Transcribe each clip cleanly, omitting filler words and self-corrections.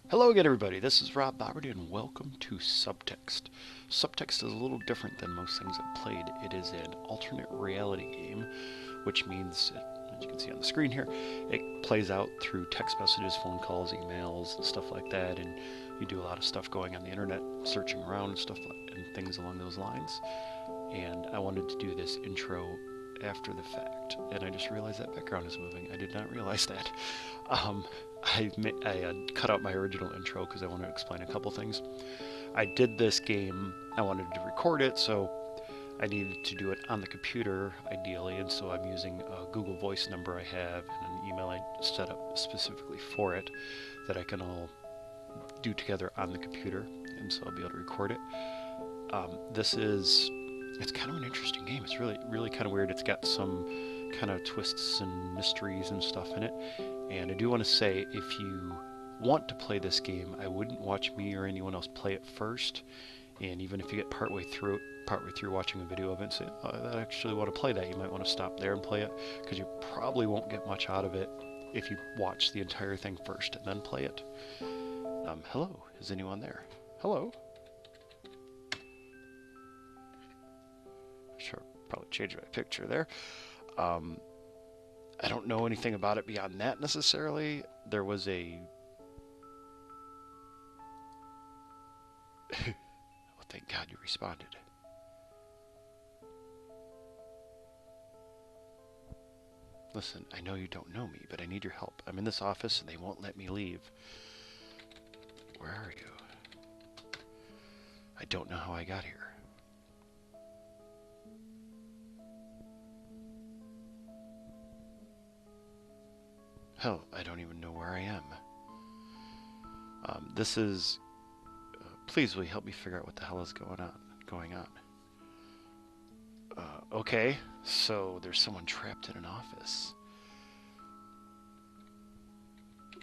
Hello again, everybody. This is RobBoberty, and welcome to SUBTEXT. SUBTEXT is a little different than most things I've played. It is an alternate reality game, which means, as you can see on the screen here, it plays out through text messages, phone calls, emails, and stuff like that, and you do a lot of stuff going on the internet, searching around and stuff and things along those lines. And I wanted to do this intro after the fact, and I just realized that background is moving. I did not realize that. I cut out my original intro because I want to explain a couple things. I did this game, I wanted to record it, so I needed to do it on the computer, ideally, and so I'm using a Google Voice number I have and an email I set up specifically for it that I can all do together on the computer, and so I'll be able to record it. It's kind of an interesting game. It's really kind of weird. It's got some kind of twists and mysteries and stuff in it. And I do want to say, if you want to play this game, I wouldn't watch me or anyone else play it first. And even if you get partway through watching a video of it and say, oh, I actually want to play that, you might want to stop there and play it, because you probably won't get much out of it if you watch the entire thing first and then play it. Hello, is anyone there? Hello? Sure, probably change my picture there. I don't know anything about it beyond that necessarily. There was a... Well, thank God you responded. Listen, I know you don't know me, but I need your help. I'm in this office and they won't let me leave. Where are you? I don't know how I got here. Hell, I don't even know where I am. This is... please, will you help me figure out what the hell is going on? Okay, so there's someone trapped in an office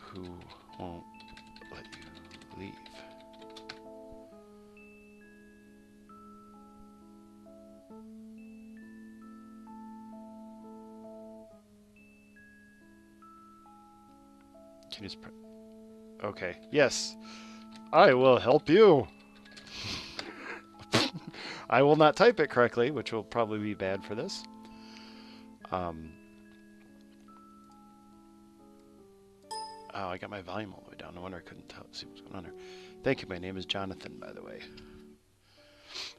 who won't let you leave. Can you just okay, yes, I will help you. I will not type it correctly, which will probably be bad for this. Oh, I got my volume all the way down. No wonder I couldn't see what's going on there. Thank you. My name is Jonathan, by the way.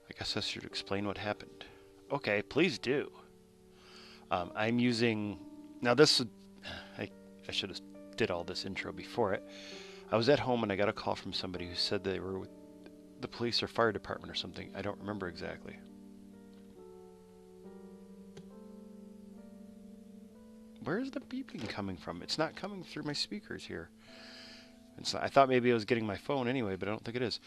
I guess I should explain what happened. Okay, please do. I'm using... Now this... I should have did all this intro before it. I was at home and I got a call from somebody who said they were with the police or fire department or something. I don't remember exactly. Where is the beeping coming from? It's not coming through my speakers here. I thought maybe I was getting my phone anyway, but I don't think it is.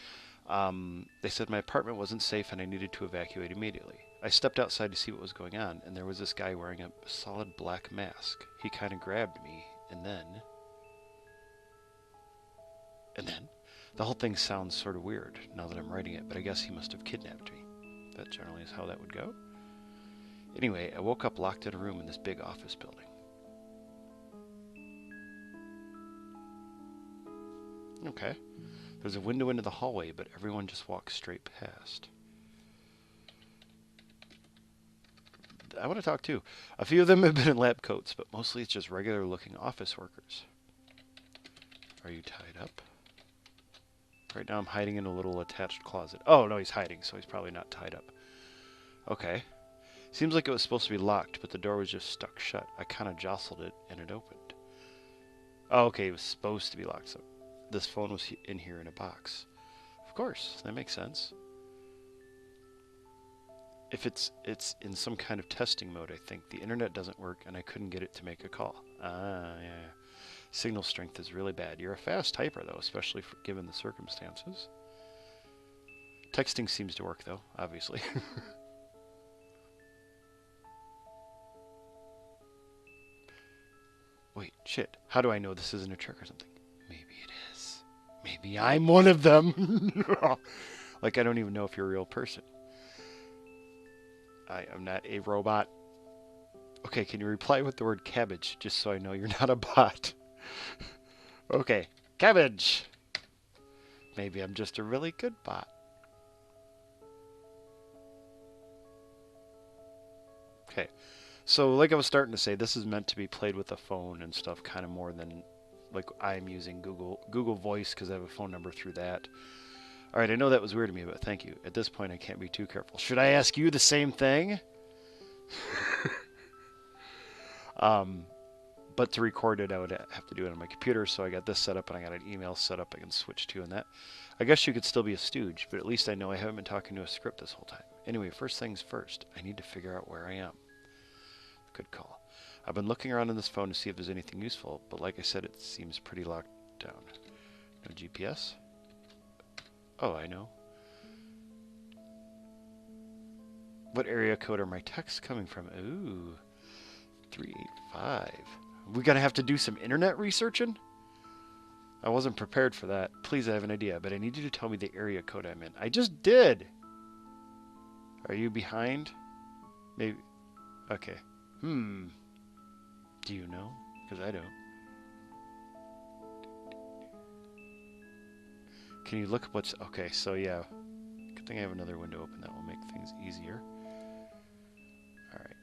They said my apartment wasn't safe and I needed to evacuate immediately. I stepped outside to see what was going on, and there was this guy wearing a solid black mask. He kind of grabbed me, and then the whole thing sounds sort of weird now that I'm writing it, but I guess he must have kidnapped me. That generally is how that would go. Anyway, I woke up locked in a room in this big office building. Okay. There's a window into the hallway, but everyone just walks straight past. I want to talk too. A few of them have been in lab coats, but mostly it's just regular looking office workers. Are you tied up? Right now I'm hiding in a little attached closet. Oh, no, he's hiding, so he's probably not tied up. Okay. Seems like it was supposed to be locked, but the door was just stuck shut. I kind of jostled it, and it opened. Oh, okay, it was supposed to be locked, so this phone was in here in a box. Of course, that makes sense. If it's in some kind of testing mode, I think. The internet doesn't work, and I couldn't get it to make a call. Ah, yeah. Signal strength is really bad. You're a fast typer, though, especially given the circumstances. Texting seems to work, though, obviously. Wait, shit. How do I know this isn't a trick or something? Maybe it is. Maybe I'm one of them. Like, I don't even know if you're a real person. I am not a robot. Okay, can you reply with the word cabbage, just so I know you're not a bot? Okay, cabbage. Maybe I'm just a really good bot. Okay, so like I was starting to say, this is meant to be played with a phone and stuff, kind of more than like I'm using Google Voice because I have a phone number through that. All right, I know that was weird to me, but thank you. At this point, I can't be too careful. Should I ask you the same thing? But to record it, I would have to do it on my computer, so I got this set up and I got an email set up I can switch to and that. I guess you could still be a stooge, but at least I know I haven't been talking to a script this whole time. Anyway, first things first, I need to figure out where I am. Good call. I've been looking around on this phone to see if there's anything useful, but like I said, it seems pretty locked down. No GPS? Oh, I know. What area code are my texts coming from? Ooh, 385. We're gonna have to do some internet researching? I wasn't prepared for that. Please, I have an idea, but I need you to tell me the area code I'm in. I just did! Are you behind? Maybe. Okay. Do you know? Because I don't. Can you look up what's... Okay, so yeah. Good thing I have another window open. That will make things easier. Alright.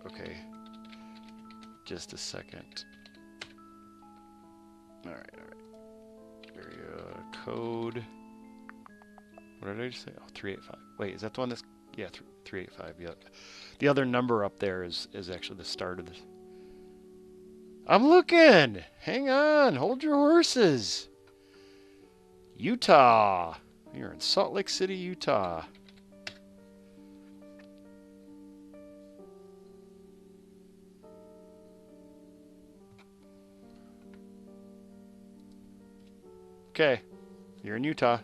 Okay. Just a second. Alright. Area code. What did I just say? Oh, 385. Wait, is that the one that's... Yeah, 385. Yeah. The other number up there is actually the start of this. I'm looking! Hang on! Hold your horses! Utah! You're in Salt Lake City, Utah. Okay. You're in Utah.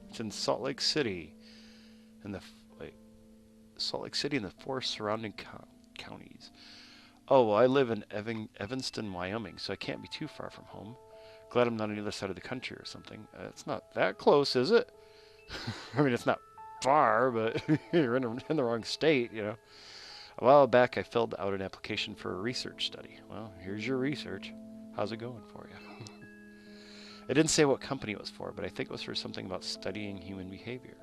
It's in Salt Lake City. Salt Lake City and the four surrounding counties. Oh, well, I live in Evanston, Wyoming, so I can't be too far from home. Glad I'm not on the other side of the country or something. It's not that close, is it? I mean, it's not far, but you're in the wrong state, you know. A while back, I filled out an application for a research study. Well, here's your research. How's it going for you? It didn't say what company it was for, but I think it was for something about studying human behavior.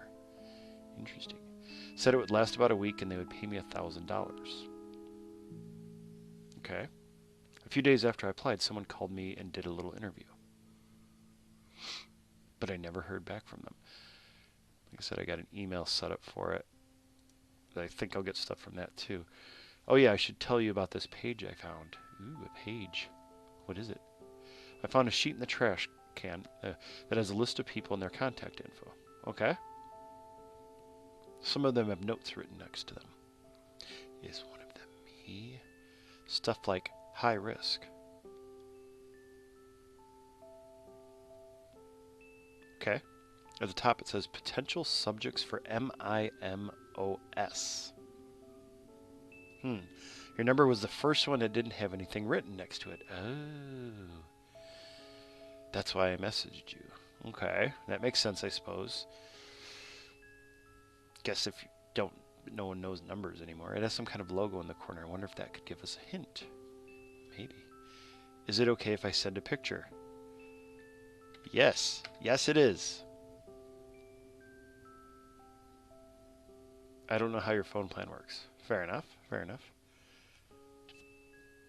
Interesting. Said it would last about a week and they would pay me $1,000. Okay. A few days after I applied, someone called me and did a little interview. But I never heard back from them. Like I said, I got an email set up for it. But I think I'll get stuff from that too. Oh yeah, I should tell you about this page I found. Ooh, a page. What is it? I found a sheet in the trash can that has a list of people and their contact info. Okay. Some of them have notes written next to them. Is one of them me? Stuff like high risk. Okay. At the top it says potential subjects for MIMOS. Your number was the first one that didn't have anything written next to it. Oh. That's why I messaged you. Okay. That makes sense, I suppose. Guess if you don't, no one knows numbers anymore. It has some kind of logo in the corner. I wonder if that could give us a hint. Maybe. Is it okay if I send a picture? Yes. Yes, it is. I don't know how your phone plan works. Fair enough. Fair enough.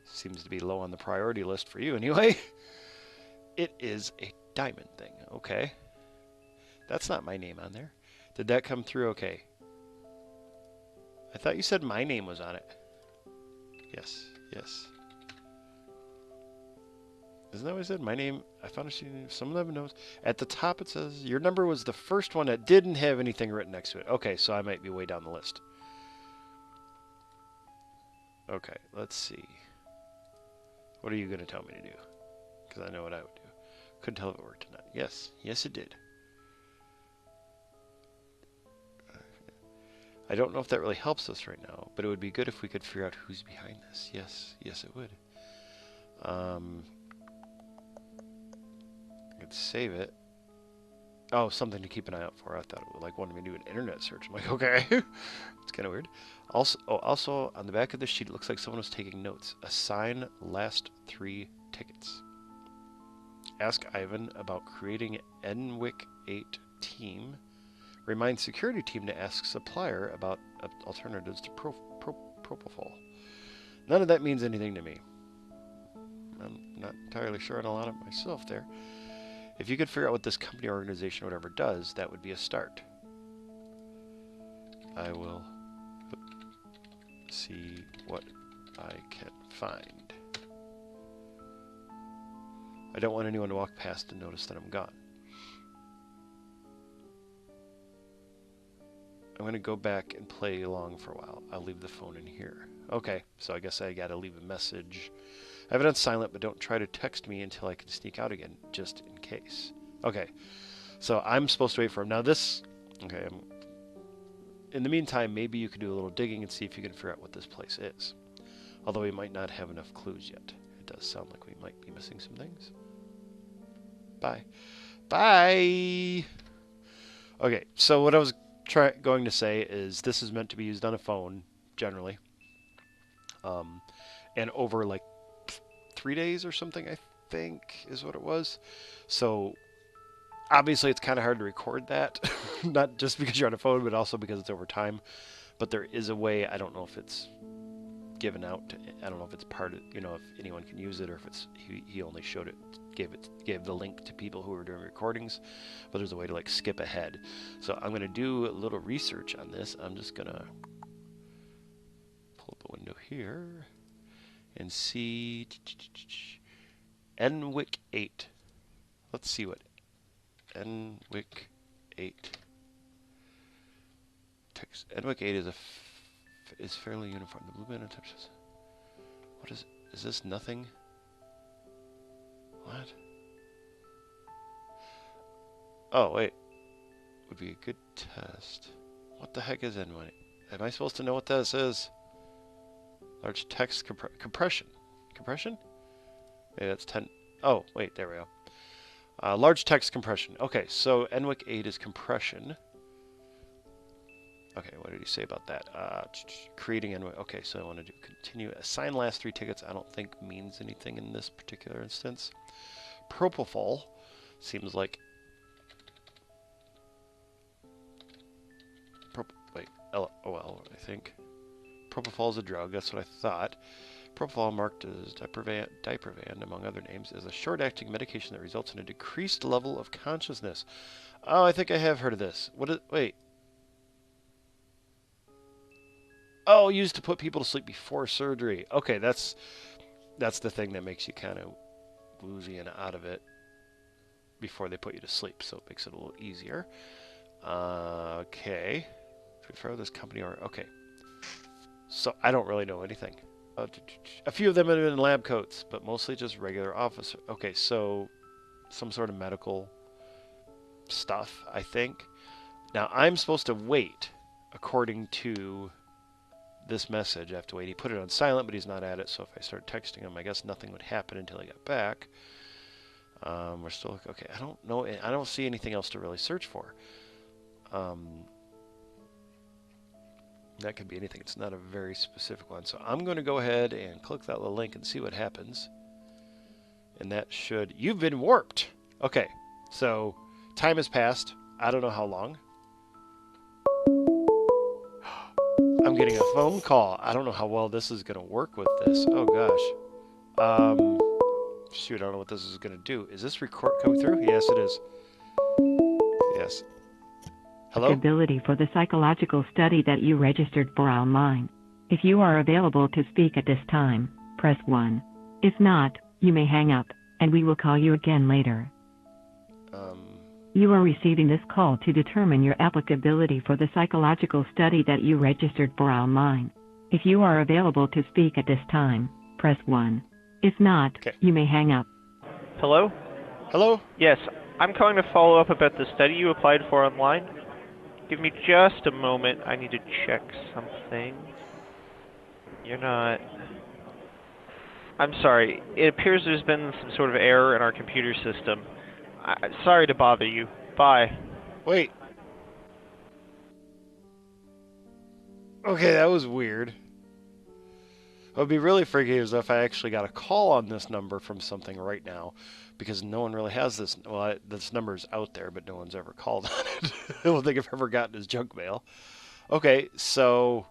Seems to be low on the priority list for you anyway. It is a diamond thing. Okay. That's not my name on there. Did that come through okay? I thought you said my name was on it. Yes. Yes. Isn't that what I said? My name, I found some of them knows. At the top it says, your number was the first one that didn't have anything written next to it. Okay, so I might be way down the list. Okay, let's see. What are you going to tell me to do? Because I know what I would do. Couldn't tell if it worked or not. Yes, yes it did. I don't know if that really helps us right now, but it would be good if we could figure out who's behind this. Yes, yes it would. I could save it. Oh, something to keep an eye out for. I thought it would like wanted me to do an internet search. I'm like, okay. It's kind of weird. Also on the back of the sheet, it looks like someone was taking notes. Assign last 3 tickets. Ask Ivan about creating NWIC 8 team. Remind security team to ask supplier about alternatives to propofol. None of that means anything to me. I'm not entirely sure on a lot of myself there. If you could figure out what this company, organization, or whatever does, that would be a start. I will see what I can find. I don't want anyone to walk past and notice that I'm gone. I'm going to go back and play along for a while. I'll leave the phone in here. Okay, so I guess I got to leave a message. I have it on silent, but don't try to text me until I can sneak out again, just in case. Okay, so I'm supposed to wait for him. Now this... Okay, in the meantime, maybe you can do a little digging and see if you can figure out what this place is. Although we might not have enough clues yet. It does sound like we might be missing some things. Bye. Bye! Okay, so what I was going to say is this is meant to be used on a phone, generally. And over like 3 days or something, I think, is what it was. So, obviously it's kind of hard to record that. Not just because you're on a phone, but also because it's over time. But there is a way, I don't know if it's given out, I don't know if it's part of, you know, if anyone can use it, or if it's, he only showed it, gave the link to people who were doing recordings. But there's a way to like skip ahead. So I'm going to do a little research on this. I'm just going to pull up a window here and see NWIC 8. Let's see what NWIC 8 text. NWIC 8 is fairly uniform. The blue band touches. What is this? Nothing. What? Oh wait, would be a good test. What the heck is NWIC? Am I supposed to know what this is? Large text compression. Compression? Maybe that's 10. Oh, wait, there we go. Large text compression. Okay, so NWIC 8 is compression. Okay, what did he say about that? Creating NWIC. Okay, so I want to do continue. Assign last 3 tickets. I don't think means anything in this particular instance. Propofol seems like... Wait, LOL, I think. Propofol is a drug, that's what I thought. Propofol, marked as Diprivan, among other names, is a short-acting medication that results in a decreased level of consciousness. Oh, I think I have heard of this. Wait. Oh, used to put people to sleep before surgery. Okay, that's the thing that makes you kind of woozy and out of it before they put you to sleep, so it makes it a little easier. Okay. For this company, or okay. So I don't really know anything. A few of them have been in lab coats, but mostly just regular officer. Okay, so some sort of medical stuff, I think. Now I'm supposed to wait, according to this message. I have to wait. He put it on silent, but he's not at it. So if I start texting him, I guess nothing would happen until I got back. We're still okay. I don't know. I don't see anything else to really search for. That could be anything. It's not a very specific one. So I'm going to go ahead and click that little link and see what happens. And that should... You've been warped! Okay, so time has passed. I don't know how long. I'm getting a phone call. I don't know how well this is going to work with this. Oh, gosh. Shoot, I don't know what this is going to do. Is this record coming through? Yes, it is. Yes. Hello? Ability for the psychological study that you registered for online. If you are available to speak at this time, press 1. If not, you may hang up, and we will call you again later. You are receiving this call to determine your applicability for the psychological study that you registered for online. If you are available to speak at this time, press 1. If not, you may hang up. Hello? Hello? Yes, I'm calling to follow up about the study you applied for online. Give me just a moment. I need to check something. You're not... I'm sorry. It appears there's been some sort of error in our computer system. Sorry to bother you. Bye. Wait. Okay, that was weird. What would be really freaky is if I actually got a call on this number from something right now, because no one really has this. Well, this number's out there, but no one's ever called on it. I don't think I've ever gotten his junk mail. Okay, so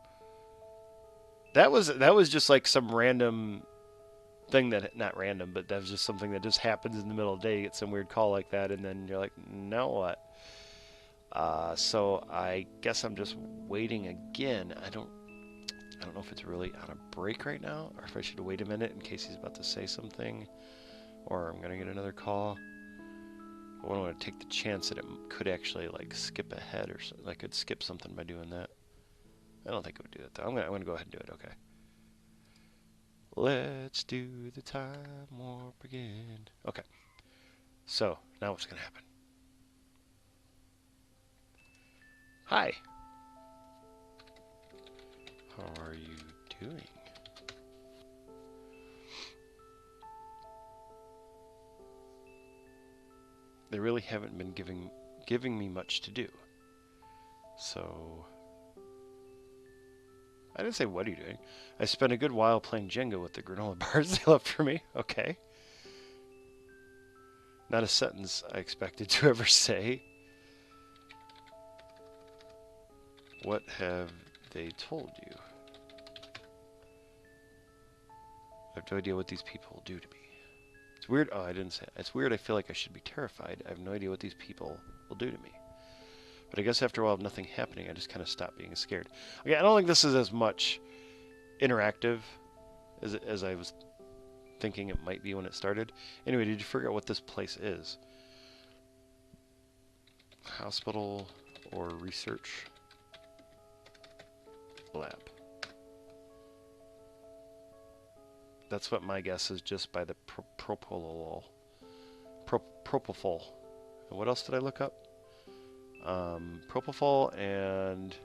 that was just like some random thing that, not random, but that was just something that just happens in the middle of the day. You get some weird call like that, and then you're like, now what? So I guess I'm just waiting again. I don't know if it's really on a break right now, or if I should wait a minute in case he's about to say something, or I'm gonna get another call. I don't want to take the chance that it could actually like skip ahead, or I could skip something by doing that. I don't think it would do that though. I'm gonna go ahead and do it. Okay. Let's do the time warp again. Okay. So now what's gonna happen? Hi. How are you doing? They really haven't been giving me much to do. So I didn't say, what are you doing? I spent a good while playing Jenga with the granola bars they left for me. Okay. Not a sentence I expected to ever say. What have they told you? I have no idea what these people will do to me. It's weird. Oh, I didn't say it. It's weird. I feel like I should be terrified. I have no idea what these people will do to me. But I guess after a while of nothing happening, I just kind of stopped being scared. Okay, I don't think this is as much interactive as I was thinking it might be when it started. Anyway, did you figure out what this place is? Hospital or research lab. That's what my guess is, just by the propofol. And what else did I look up? Propofol and...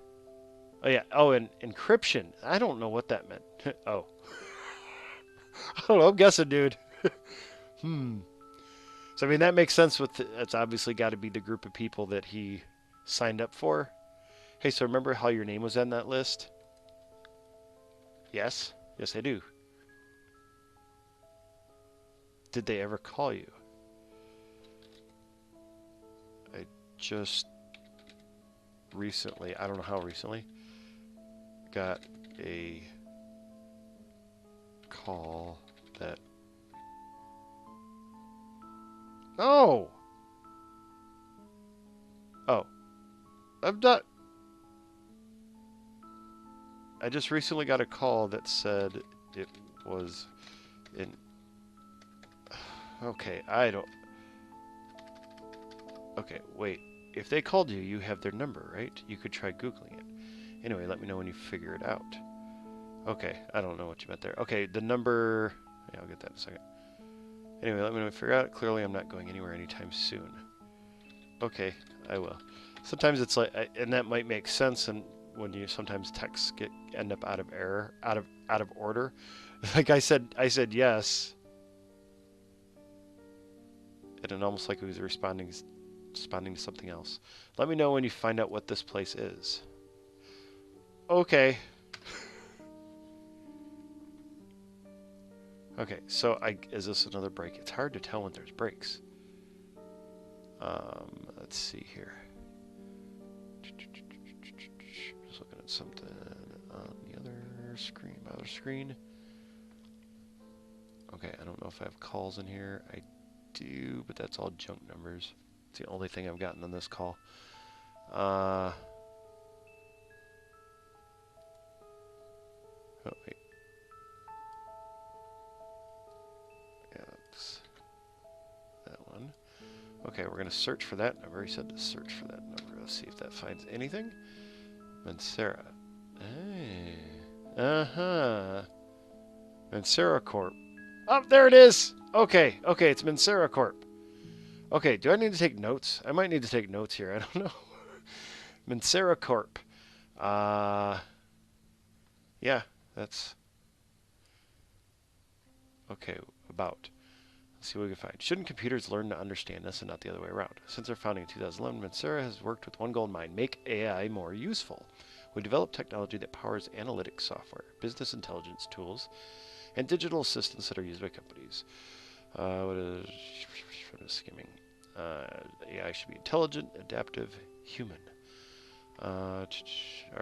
Oh yeah, oh, and encryption. I don't know what that meant. Oh. I don't know, I'm guessing, dude. So, I mean, that makes sense with... It's obviously got to be the group of people that he signed up for. Hey, so remember how your name was on that list? Yes? Yes, I do. Did they ever call you? I just recently, I don't know how recently, got a call that... Oh! Oh. I'm not... I just recently got a call that said it was in... Okay, I don't... Okay, wait. If they called you, you have their number, right? You could try Googling it. Anyway, let me know when you figure it out. Okay, I don't know what you meant there. Okay, the number... Yeah, I'll get that in a second. Anyway, let me know when you figure it out. Clearly, I'm not going anywhere anytime soon. Okay, I will. Sometimes it's like... And that might make sense, and when you sometimes texts end up out of error, out of order. Like I said yes. And it almost like he was responding to something else. Let me know when you find out what this place is. Okay. Okay, so is this another break? It's hard to tell when there's breaks. Let's see here. Just looking at something on the other screen. My other screen. Okay, I don't know if I have calls in here. I do, but that's all junk numbers. It's the only thing I've gotten on this call. Oh, wait. Yeah, that's that one. Okay, we're going to search for that number. He said to search for that number. Let's see if that finds anything. Mancera. Hey. Uh-huh. Mancera Corp. Oh, there it is! Okay, it's Mancera Corp. Okay, do I need to take notes? I might need to take notes here. I don't know. Mancera Corp. Yeah, that's... Okay, about. Let's see what we can find. Shouldn't computers learn to understand us and not the other way around? Since their founding in 2011, Mancera has worked with one goal in mind: make AI more useful. We develop technology that powers analytics software, business intelligence tools, and digital assistants that are used by companies. What is skimming? AI should be intelligent, adaptive, human. Our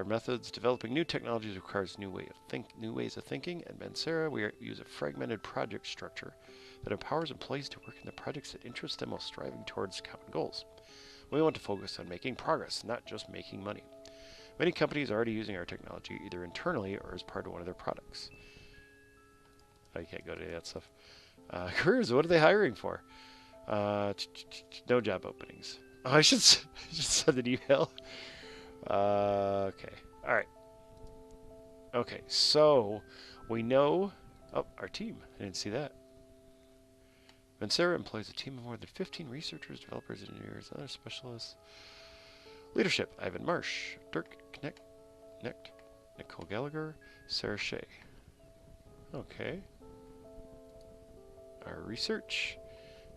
methods: developing new technologies requires new ways of thinking. At Mancera, we use a fragmented project structure that empowers employees to work in the projects that interest them while striving towards common goals. We want to focus on making progress, not just making money. Many companies are already using our technology either internally or as part of one of their products. Oh, you can't go to that stuff. Careers, what are they hiring for? No job openings. Oh, I should send an email. Okay. All right. Okay, so we know... Oh, our team. I didn't see that. Mancera employs a team of more than 15 researchers, developers, engineers, and other specialists. Leadership: Ivan Marsh, Dirk Knecht, Nicole Gallagher, Sarah Shea. Okay. Our research: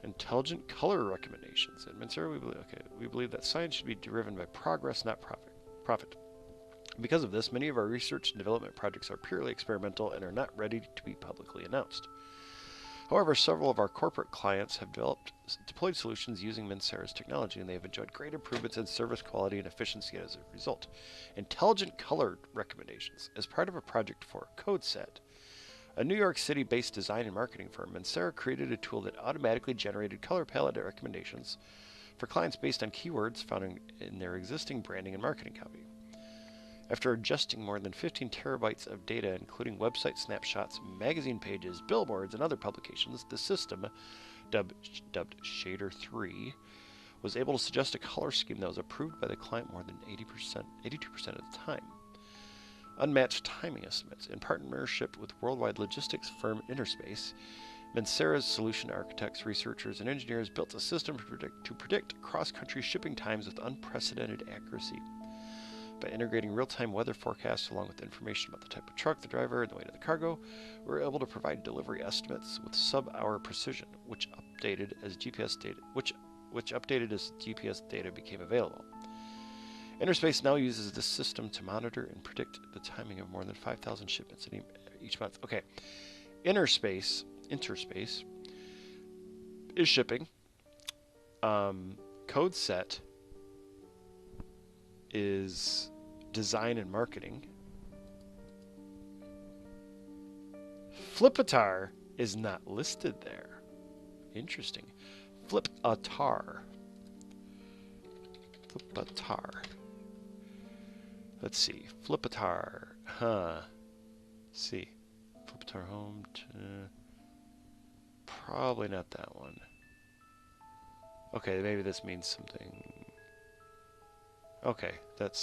intelligent color recommendations. At Mancera, we believe that science should be driven by progress, not profit. Because of this, many of our research and development projects are purely experimental and are not ready to be publicly announced. However, several of our corporate clients have deployed solutions using Mancera's technology, and they have enjoyed great improvements in service quality and efficiency as a result. Intelligent color recommendations. As part of a project for CodeSet, a New York City-based design and marketing firm, Mancera created a tool that automatically generated color palette recommendations for clients based on keywords found in their existing branding and marketing copy. After adjusting more than 15 terabytes of data, including website snapshots, magazine pages, billboards, and other publications, the system, dubbed Shader 3, was able to suggest a color scheme that was approved by the client more than 82% of the time. Unmatched timing estimates. In partnership with worldwide logistics firm Interspace, Mancera's solution architects, researchers, and engineers built a system to predict cross-country shipping times with unprecedented accuracy. By integrating real-time weather forecasts along with information about the type of truck, the driver, and the weight of the cargo, we were able to provide delivery estimates with sub-hour precision, which updated as GPS data became available. Interspace now uses this system to monitor and predict the timing of more than 5,000 shipments each month. Okay, Interspace is shipping. CodeSet is design and marketing. Flipatar is not listed there. Interesting. Flipatar. Let's see. Flipatar. See. Flipatar home. Probably not that one. Okay, maybe this means something. Okay, that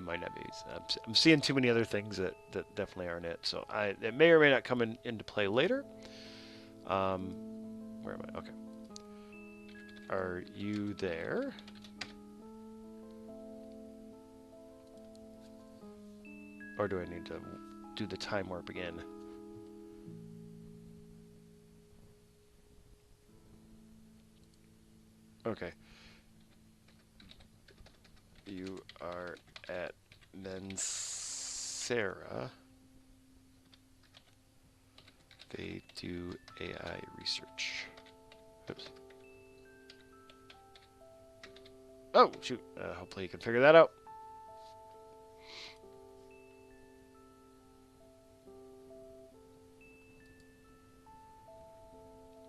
might not be. I'm seeing too many other things that definitely aren't it. So it may or may not come into play later. Where am I? Okay. Are you there? Or do I need to do the time warp again? Okay. You are at Mancera. They do AI research. Oops. Oh, shoot. Hopefully you can figure that out.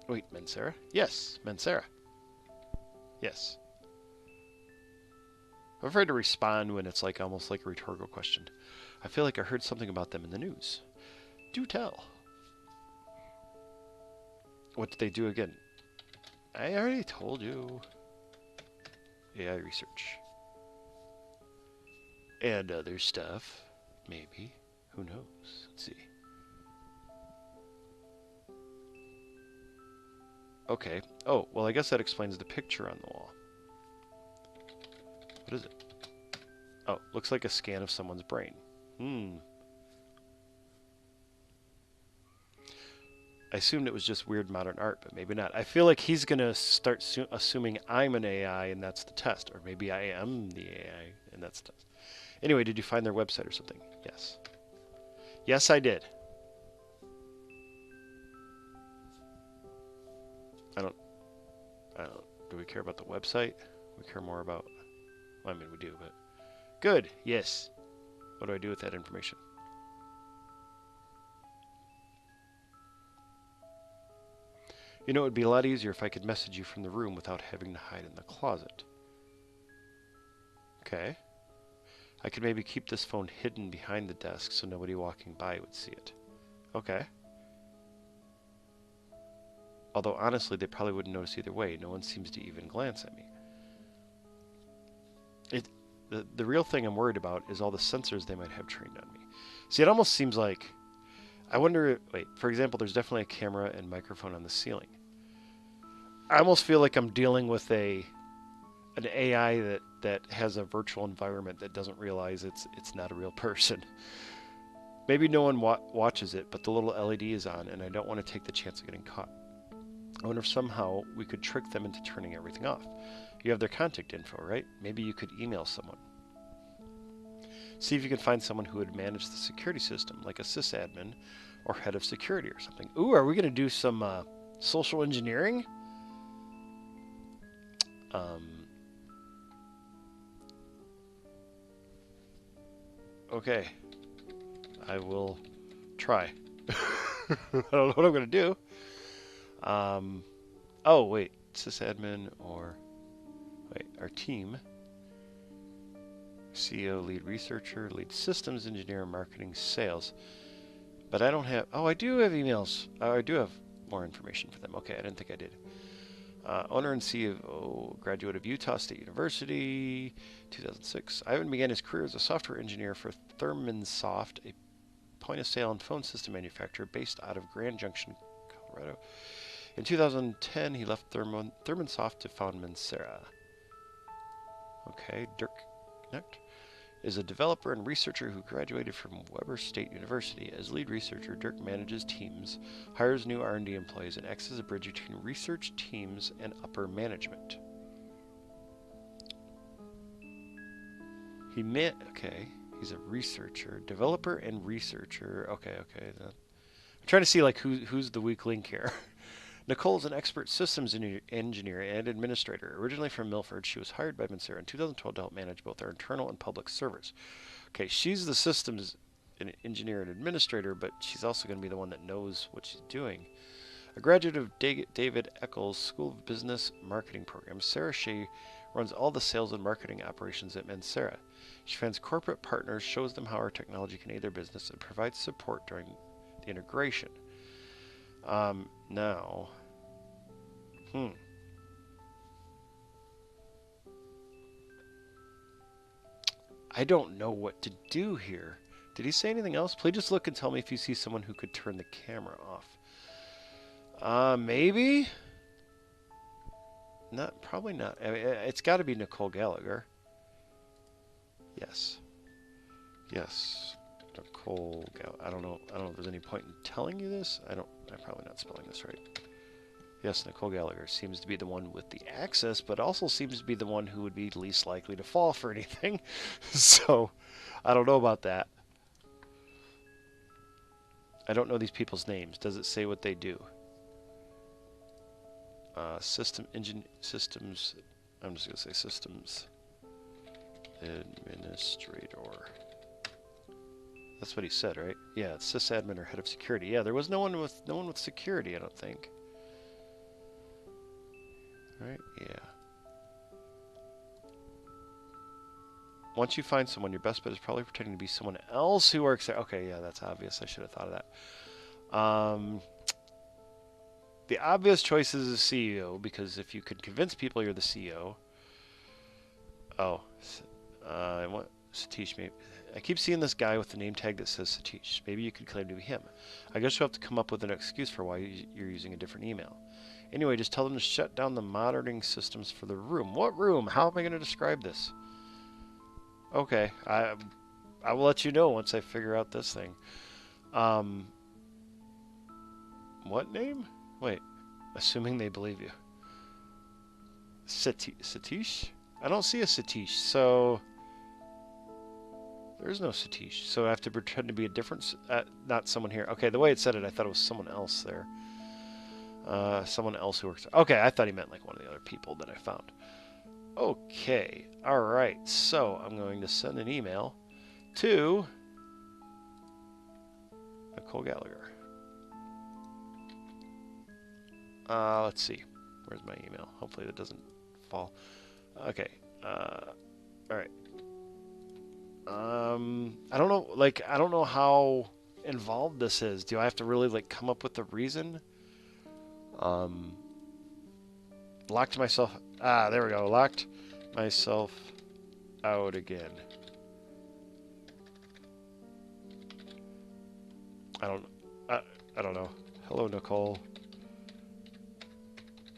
Wait, Mancera? Yes, Mancera. Yes. I'm afraid to respond when it's like almost like a rhetorical question. I feel like I heard something about them in the news. Do tell. What did they do again? I already told you. AI research. And other stuff. Maybe. Who knows? Let's see. Okay. Oh, well, I guess that explains the picture on the wall. What is it? Oh, looks like a scan of someone's brain. I assumed it was just weird modern art, but maybe not. I feel like he's going to start assuming I'm an AI and that's the test. Or maybe I am the AI and that's the test. Anyway, did you find their website or something? Yes. Yes, I did. I don't, do we care about the website? We care more about, well, I mean, we do, but. Good, yes. What do I do with that information? You know, it would be a lot easier if I could message you from the room without having to hide in the closet. Okay. I could maybe keep this phone hidden behind the desk so nobody walking by would see it. Okay. Although, honestly, they probably wouldn't notice either way. No one seems to even glance at me. The real thing I'm worried about is all the sensors they might have trained on me. See, it almost seems like... I wonder... Wait, for example, there's definitely a camera and microphone on the ceiling. I almost feel like I'm dealing with an AI that has a virtual environment that doesn't realize it's not a real person. Maybe no one watches it, but the little LED is on, and I don't want to take the chance of getting caught. I wonder if somehow we could trick them into turning everything off. You have their contact info, right? Maybe you could email someone. See if you can find someone who would manage the security system, like a sysadmin or head of security or something. Ooh, are we going to do some social engineering? Okay. I will try. I don't know what I'm going to do. Oh, wait. Sysadmin or... Wait, our team. CEO, lead researcher, lead systems engineer, marketing, sales. But I don't have... Oh, I do have emails. I do have more information for them. Okay, I didn't think I did. Owner and CEO, graduate of Utah State University, 2006. Ivan began his career as a software engineer for Thermonsoft, a point-of-sale and phone system manufacturer based out of Grand Junction, Colorado. In 2010, he left Thermonsoft to found Mancera. Okay, Dirk Knecht is a developer and researcher who graduated from Weber State University. As lead researcher, Dirk manages teams, hires new R&D employees, and acts as a bridge between research teams and upper management. Okay, he's a researcher, developer and researcher. Okay. I'm trying to see like who's the weak link here. Nicole is an expert systems engineer and administrator. Originally from Milford, she was hired by Mancera in 2012 to help manage both their internal and public servers. Okay, she's the systems engineer and administrator, but she's also going to be the one that knows what she's doing. A graduate of David Eccles School of Business Marketing Program, Sarah Shea runs all the sales and marketing operations at Mancera. She finds corporate partners, shows them how our technology can aid their business, and provides support during the integration. Now... I don't know what to do here. Did he say anything else? Please just look and tell me if you see someone who could turn the camera off. Maybe? Probably not. I mean, it's got to be Nicole Gallagher. Yes. Nicole Gallagher. I don't know if there's any point in telling you this. I'm probably not spelling this right. Yes, Nicole Gallagher seems to be the one with the access, but also seems to be the one who would be least likely to fall for anything. So, I don't know about that. I don't know these people's names. Does it say what they do? Systems. I'm just going to say systems administrator. That's what he said, right? Yeah, it's sysadmin or head of security. Yeah, there was no one with security, I don't think. Right? Yeah. Once you find someone, your best bet is probably pretending to be someone else who works there. Okay, yeah, that's obvious. I should have thought of that. The obvious choice is the CEO, because if you could convince people you're the CEO... Oh. I want Satish. Maybe. I keep seeing this guy with the name tag that says Satish. Maybe you could claim to be him. I guess you'll have to come up with an excuse for why you're using a different email. Anyway, just tell them to shut down the monitoring systems for the room. What room? How am I going to describe this? Okay, I will let you know once I figure out this thing. What name? Wait, assuming they believe you. Satish? I don't see a Satish, so... There is no Satish, so I have to pretend to be a different, not someone here. Okay, the way it said it, I thought it was someone else there. Someone else who works. Okay, I thought he meant like one of the other people that I found. Okay, all right. So I'm going to send an email to Nicole Gallagher. Let's see. Where's my email? Hopefully that doesn't fall. Okay. All right. I don't know. Like, I don't know how involved this is. Do I have to really like come up with a reason? Locked myself. Ah, there we go. Locked myself out again. I don't know. Hello, Nicole.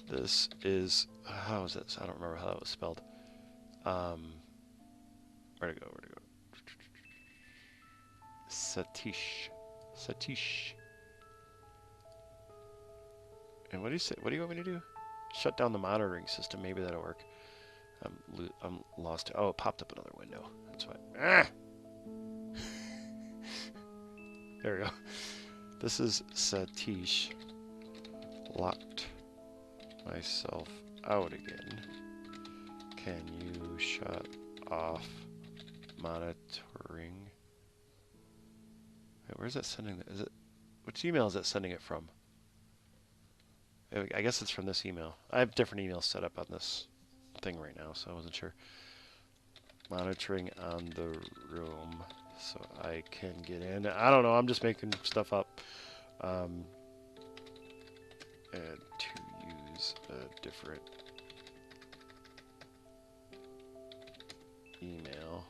This is, how is this? I don't remember how that was spelled. Where'd it go? Satish. And what do you say? What do you want me to do? Shut down the monitoring system. Maybe that'll work. I'm lost. Oh, it popped up another window. That's why. Ah! There we go. This is Satish. Locked myself out again. Can you shut off monitoring? Wait, where's that sending? Is it? Which email is that sending it from? I guess it's from this email. I have different emails set up on this thing right now, so I wasn't sure. Monitoring on the room so I can get in. I don't know. I'm just making stuff up. And to use a different email.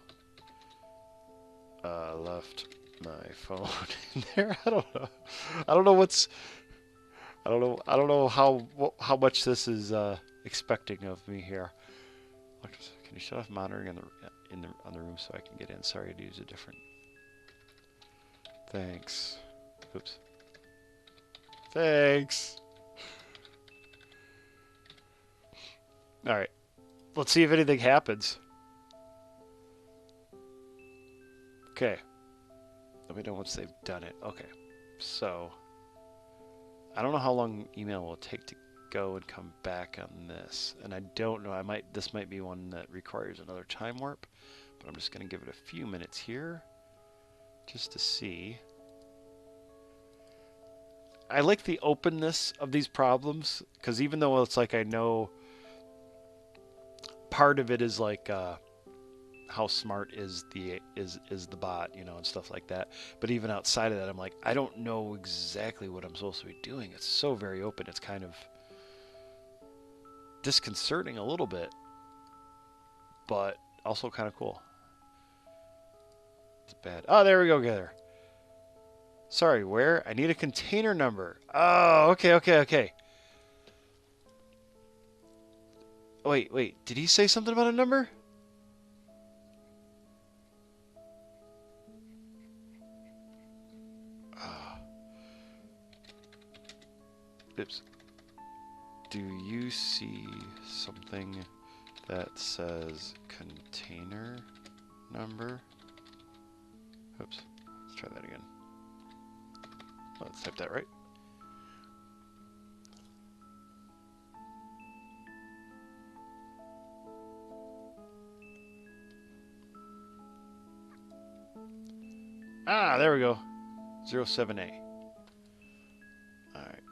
Left my phone in there. I don't know. I don't know what's. I don't know how much this is expecting of me here. Can you shut off monitoring on the room so I can get in? Sorry to use a different. Thanks. Oops. Thanks. All right. Let's see if anything happens. Okay. Let me know once they've done it. Okay. So, I don't know how long email will take to go and come back on this. And I don't know. This might be one that requires another time warp. But I'm just going to give it a few minutes here just to see. I like the openness of these problems because even though it's like I know part of it is like how smart is the bot, you know, and stuff like that. But even outside of that, I'm like, I don't know exactly what I'm supposed to be doing. It's so very open. It's kind of disconcerting a little bit, but also kind of cool. It's bad. Oh, there we go, Gather. Sorry, where? I need a container number. Oh, okay. Wait. Did he say something about a number? Oops. Do you see something that says container number? Oops. Let's try that again. Let's type that right. Ah, there we go. 07A. Alright.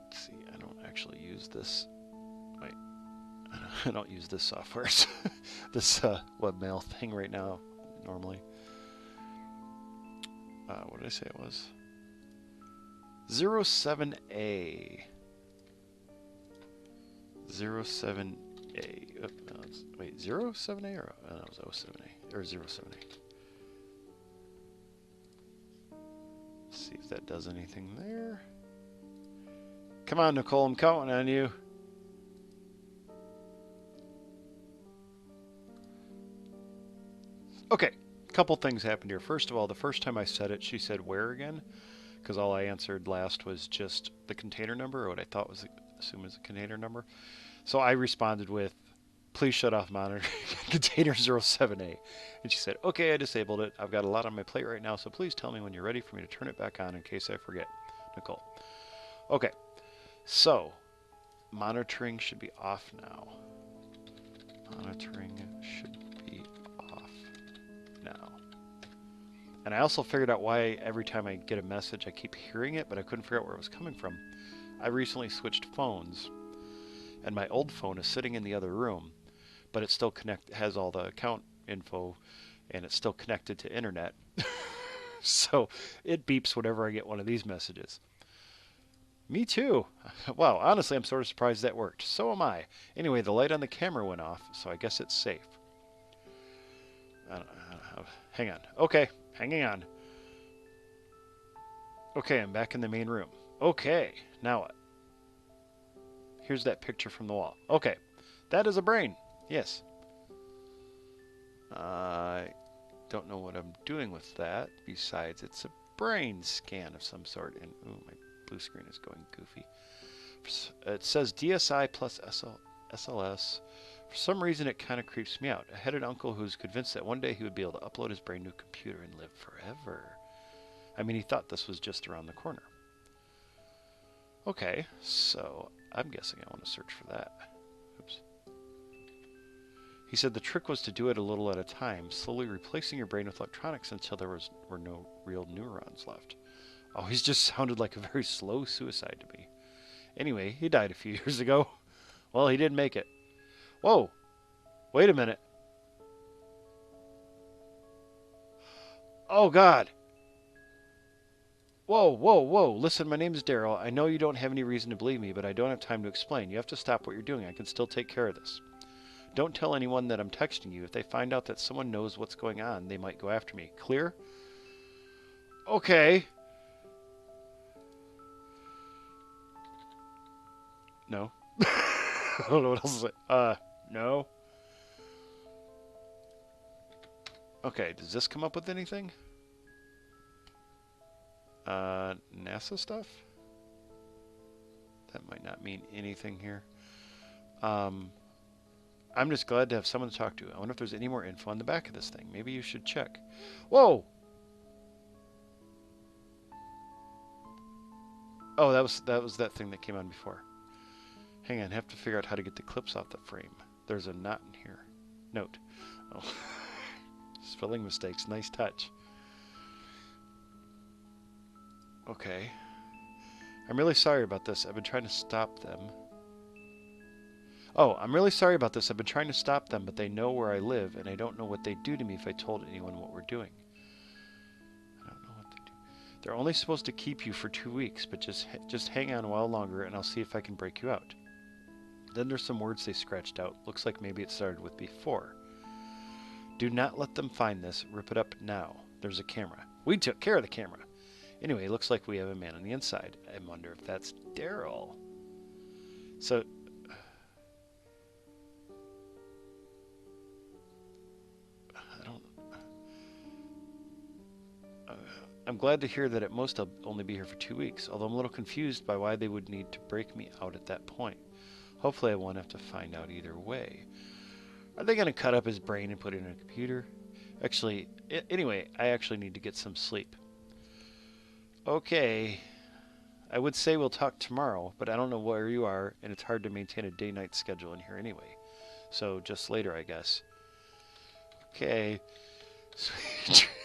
Let's see. I don't actually use this. Wait. I don't use this software. This webmail thing right now, normally. What did I say it was? 07A. 07A. Oh, no, wait, 07A or no, it was 07A or 07A. Let's see if that does anything there. Come on, Nicole, I'm counting on you. Okay, a couple things happened here. First of all, the first time I said it, she said where again? Because all I answered last was just the container number, or what I thought was assumed as a container number. So I responded with, please shut off monitor container 07A. And she said, okay, I disabled it. I've got a lot on my plate right now, so please tell me when you're ready for me to turn it back on in case I forget. Nicole. Okay, so monitoring should be off now. Monitoring should be off now. And I also figured out why every time I get a message I keep hearing it, but I couldn't figure out where it was coming from. I recently switched phones, and my old phone is sitting in the other room, but it still has all the account info, and it's still connected to internet. So it beeps whenever I get one of these messages. Me too. Wow, honestly, I'm sort of surprised that worked. So am I. Anyway, the light on the camera went off, so I guess it's safe. Hang on. Okay, hanging on. Okay, I'm back in the main room. Okay, now what? Here's that picture from the wall. Okay, that is a brain. Yes. I don't know what I'm doing with that. Besides, it's a brain scan of some sort. And ooh, my blue screen is going goofy. It says DSI plus SLS. For some reason, it kind of creeps me out. I had an uncle who was convinced that one day he would be able to upload his brand new computer and live forever. I mean, he thought this was just around the corner. Okay, so I'm guessing I want to search for that. Oops. He said the trick was to do it a little at a time, slowly replacing your brain with electronics until there were no real neurons left. Oh, he's just sounded like a very slow suicide to me. Anyway, he died a few years ago. Well, he did make it. Whoa! Wait a minute. Oh, God! Whoa, whoa, whoa. Listen, my name's Daryl. I know you don't have any reason to believe me, but I don't have time to explain. You have to stop what you're doing. I can still take care of this. Don't tell anyone that I'm texting you. If they find out that someone knows what's going on, they might go after me. Clear? Okay. No. I don't know what else to say. No. Okay, does this come up with anything? NASA stuff? That might not mean anything here. I'm just glad to have someone to talk to. I wonder if there's any more info on the back of this thing. Maybe you should check. Whoa! Oh, that was that thing that came on before. Hang on, I have to figure out how to get the clips off the frame. There's a knot in here. Note. Oh. Spelling mistakes. Nice touch. Okay. I'm really sorry about this. I've been trying to stop them. Oh, I'm really sorry about this. I've been trying to stop them, but they know where I live, and I don't know what they'd do to me if I told anyone what we're doing. I don't know what they do. They're only supposed to keep you for 2 weeks, but just hang on a while longer, and I'll see if I can break you out. Then there's some words they scratched out. Looks like maybe it started with before. Do not let them find this. Rip it up now. There's a camera. We took care of the camera. Anyway, looks like we have a man on the inside. I wonder if that's Daryl. So... I'm glad to hear that at most I'll only be here for 2 weeks, although I'm a little confused by why they would need to break me out at that point. Hopefully I won't have to find out either way. Are they going to cut up his brain and put it in a computer? Actually, anyway, I actually need to get some sleep. Okay, I would say we'll talk tomorrow, but I don't know where you are, and it's hard to maintain a day-night schedule in here anyway. So just later, I guess. Okay,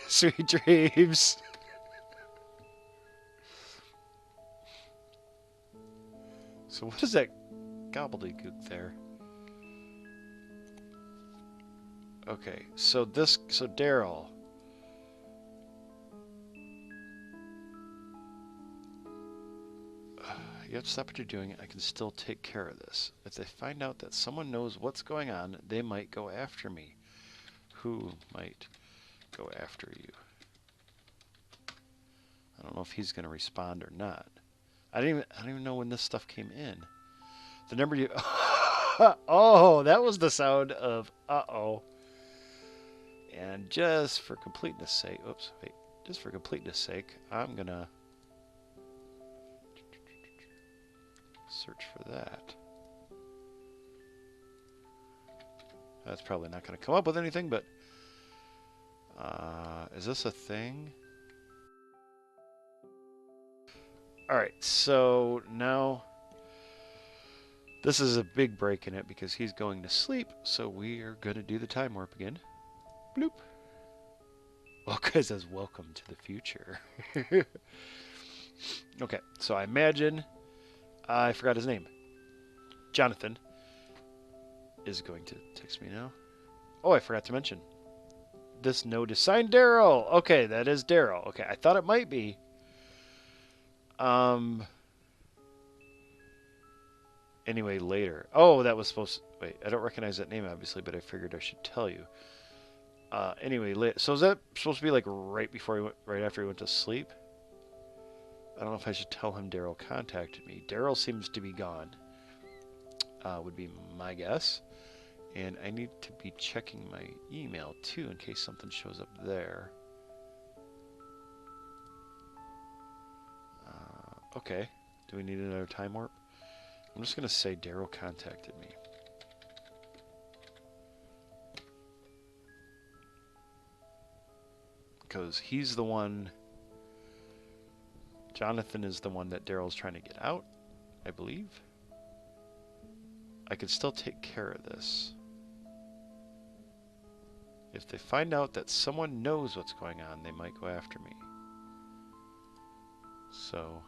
sweet dreams. So what is that gobbledygook there? Okay, so Daryl. You have to stop what you're doing. I can still take care of this. If they find out that someone knows what's going on, they might go after me. Who might go after you? I don't know if he's going to respond or not. I don't even know when this stuff came in. The number you... Oh, that was the sound of uh-oh. And just for completeness sake... Oops, wait. Just for completeness sake, I'm going to search for that. That's probably not going to come up with anything, but... is this a thing? Alright, so now... This is a big break in it because he's going to sleep, so we are going to do the time warp again. Bloop. Well, it says welcome to the future. Okay, so I imagine... I forgot his name. Jonathan is going to text me now. Oh, I forgot to mention. This note is signed Daryl. Okay, that is Daryl. Okay, I thought it might be. Anyway, later. Oh, that was supposed to... Wait, I don't recognize that name, obviously, but I figured I should tell you. Anyway, so is that supposed to be like right before he went, right after he went to sleep? I don't know if I should tell him Daryl contacted me. Daryl seems to be gone. Would be my guess. And I need to be checking my email, too, in case something shows up there. Okay. Do we need another time warp? I'm just going to say Daryl contacted me. Because he's the one... Jonathan is the one that Daryl's trying to get out, I believe. I could still take care of this. If they find out that someone knows what's going on, they might go after me. So...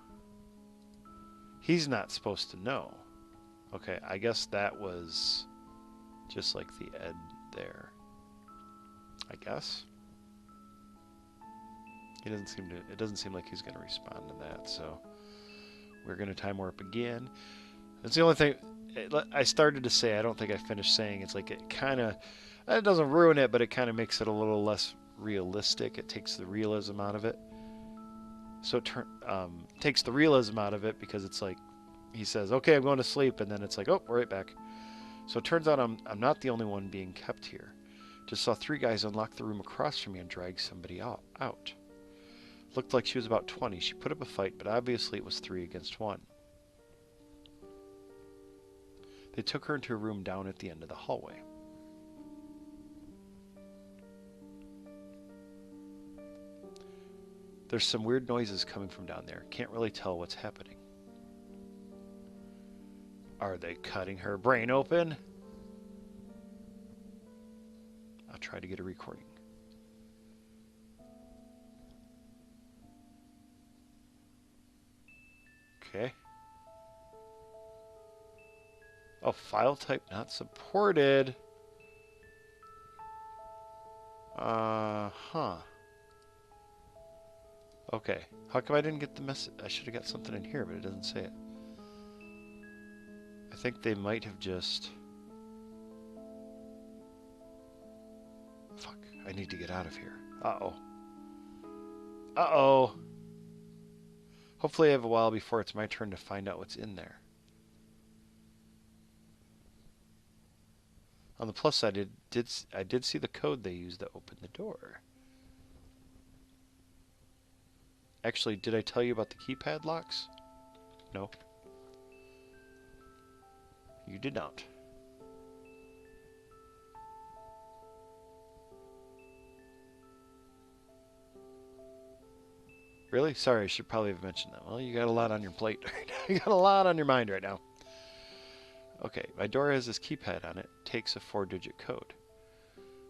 He's not supposed to know. Okay, I guess that was just like the Ed there. I guess. He doesn't seem to. It doesn't seem like he's going to respond to that. So we're going to time warp again. That's the only thing I started to say. I don't think I finished saying. It's like it kind of. It doesn't ruin it, but it kind of makes it a little less realistic. It takes the realism out of it. So it takes the realism out of it because it's like he says, "Okay, I'm going to sleep," and then it's like, "Oh, we're right back." So it turns out I'm not the only one being kept here. Just saw 3 guys unlock the room across from me and drag somebody out. Looked like she was about 20. She put up a fight, but obviously it was 3 against 1. They took her into a room down at the end of the hallway. There's some weird noises coming from down there. Can't really tell what's happening. Are they cutting her brain open? I'll try to get a recording. Okay. Oh, file type not supported. Huh. Okay. How come I didn't get the message? I should have got something in here, but it doesn't say it. I think they might have just... Fuck. I need to get out of here. Uh-oh. Uh-oh. Hopefully I have a while before it's my turn to find out what's in there. On the plus side, I did see the code they used to open the door. Actually, did I tell you about the keypad locks? No. You did not. Really? Sorry, I should probably have mentioned that. Well, you got a lot on your plate right now. You got a lot on your mind right now. Okay, my door has this keypad on it. Takes a 4-digit code.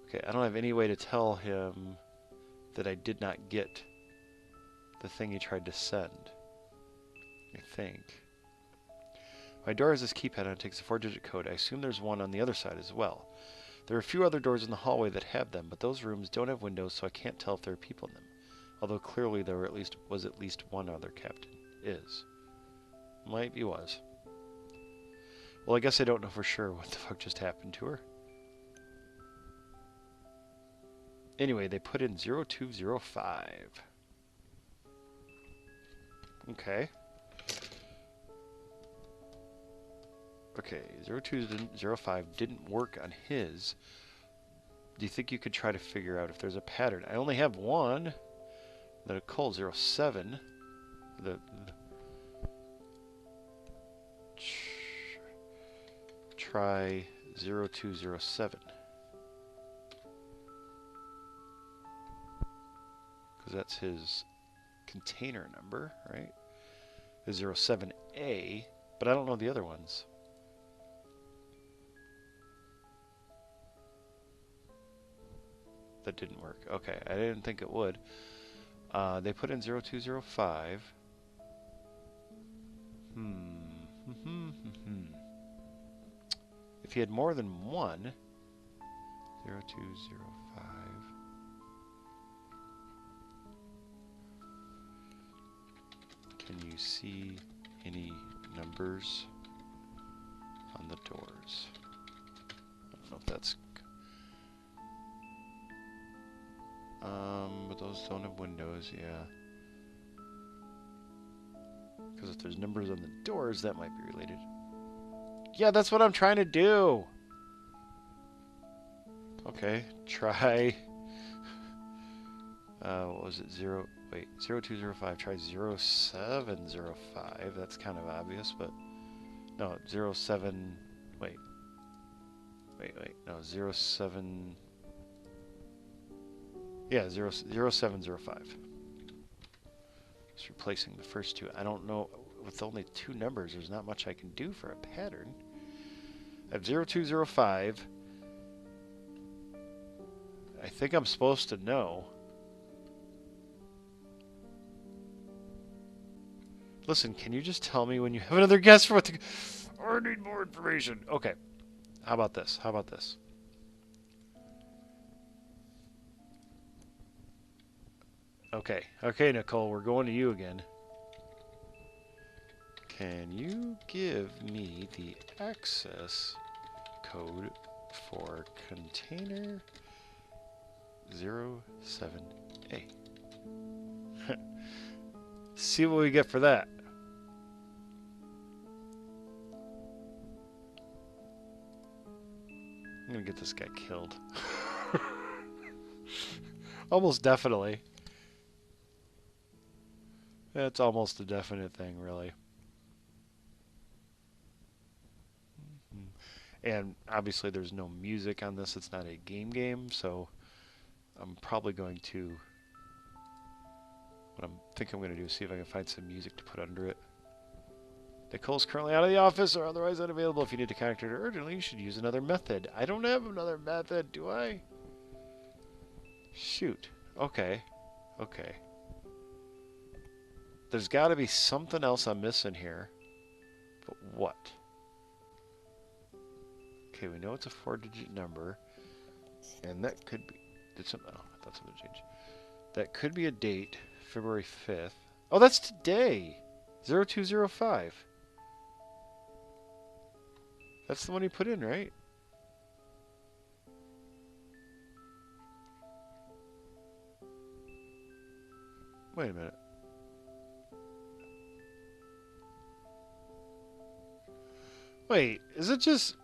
Okay, I don't have any way to tell him that I did not get the thing he tried to send. I think. My door has this keypad on it. Takes a 4-digit code. I assume there's one on the other side as well. There are a few other doors in the hallway that have them, but those rooms don't have windows, so I can't tell if there are people in them. Although clearly there was at least one other captain. Might be was. Well, I guess I don't know for sure what the fuck just happened to her. Anyway, they put in 0205. Okay. Okay, 0205 didn't work on his. Do you think you could try to figure out if there's a pattern? I only have one. The Cole 07. Try 0207. that's his container number, right? The 07A, but I don't know the other ones. That didn't work. Okay, I didn't think it would. They put in 0205. If he had more than one, 0205. Can you see any numbers on the doors? I don't know if that's... but those don't have windows, yeah. Because if there's numbers on the doors, that might be related. Yeah, that's what I'm trying to do! Okay, try... what was it? 0205. Try 0705. That's kind of obvious, but... No, 07... Wait. No, 07... Yeah, 0705. Just replacing the first two. I don't know, with only two numbers, there's not much I can do for a pattern. I have 0205. I think I'm supposed to know. Listen, can you just tell me when you have another guess for what to... I need more information. Okay. How about this? How about this? Okay. Okay, Nicole, we're going to you again. Can you give me the access code for container 07A? See what we get for that. I'm gonna get this guy killed. Almost definitely. It's almost a definite thing, really. And obviously there's no music on this. It's not a game, so I'm probably going to... What I'm going to do is see if I can find some music to put under it. Nicole's currently out of the office or otherwise unavailable. If you need to contact her urgently, you should use another method. I don't have another method, do I? Shoot. Okay. Okay. There's got to be something else I'm missing here. But what? Okay, we know it's a 4-digit number. And that could be... Did something... Oh, I thought something changed. That could be a date. February 5th. Oh, that's today! 0205. That's the one he put in, right? Wait a minute. Wait, is it just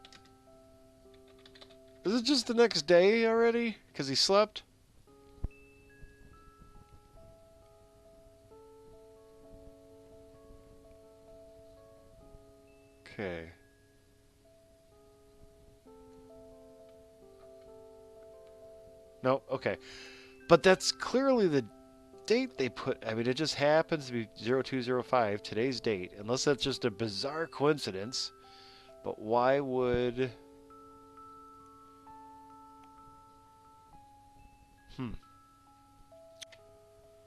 the next day already? Because he slept? Okay. No, okay. But that's clearly the date they put. I mean, it just happens to be 0205, today's date, unless that's just a bizarre coincidence. But why would...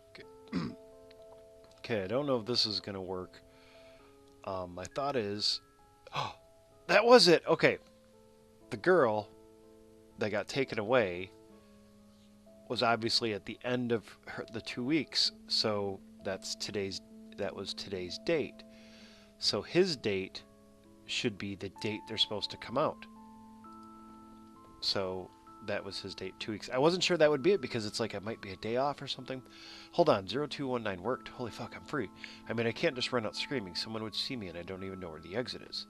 Okay. Okay, I don't know if this is going to work. My thought is... Oh, that was it! Okay. The girl that got taken away was obviously at the end of the 2 weeks. So that was today's date. So his date should be the date they're supposed to come out. So that was his date, 2 weeks. I wasn't sure that would be it because it's like it might be a day off or something. Hold on, 0219 worked. Holy fuck, I'm free. I mean, I can't just run out screaming. Someone would see me and I don't even know where the exit is.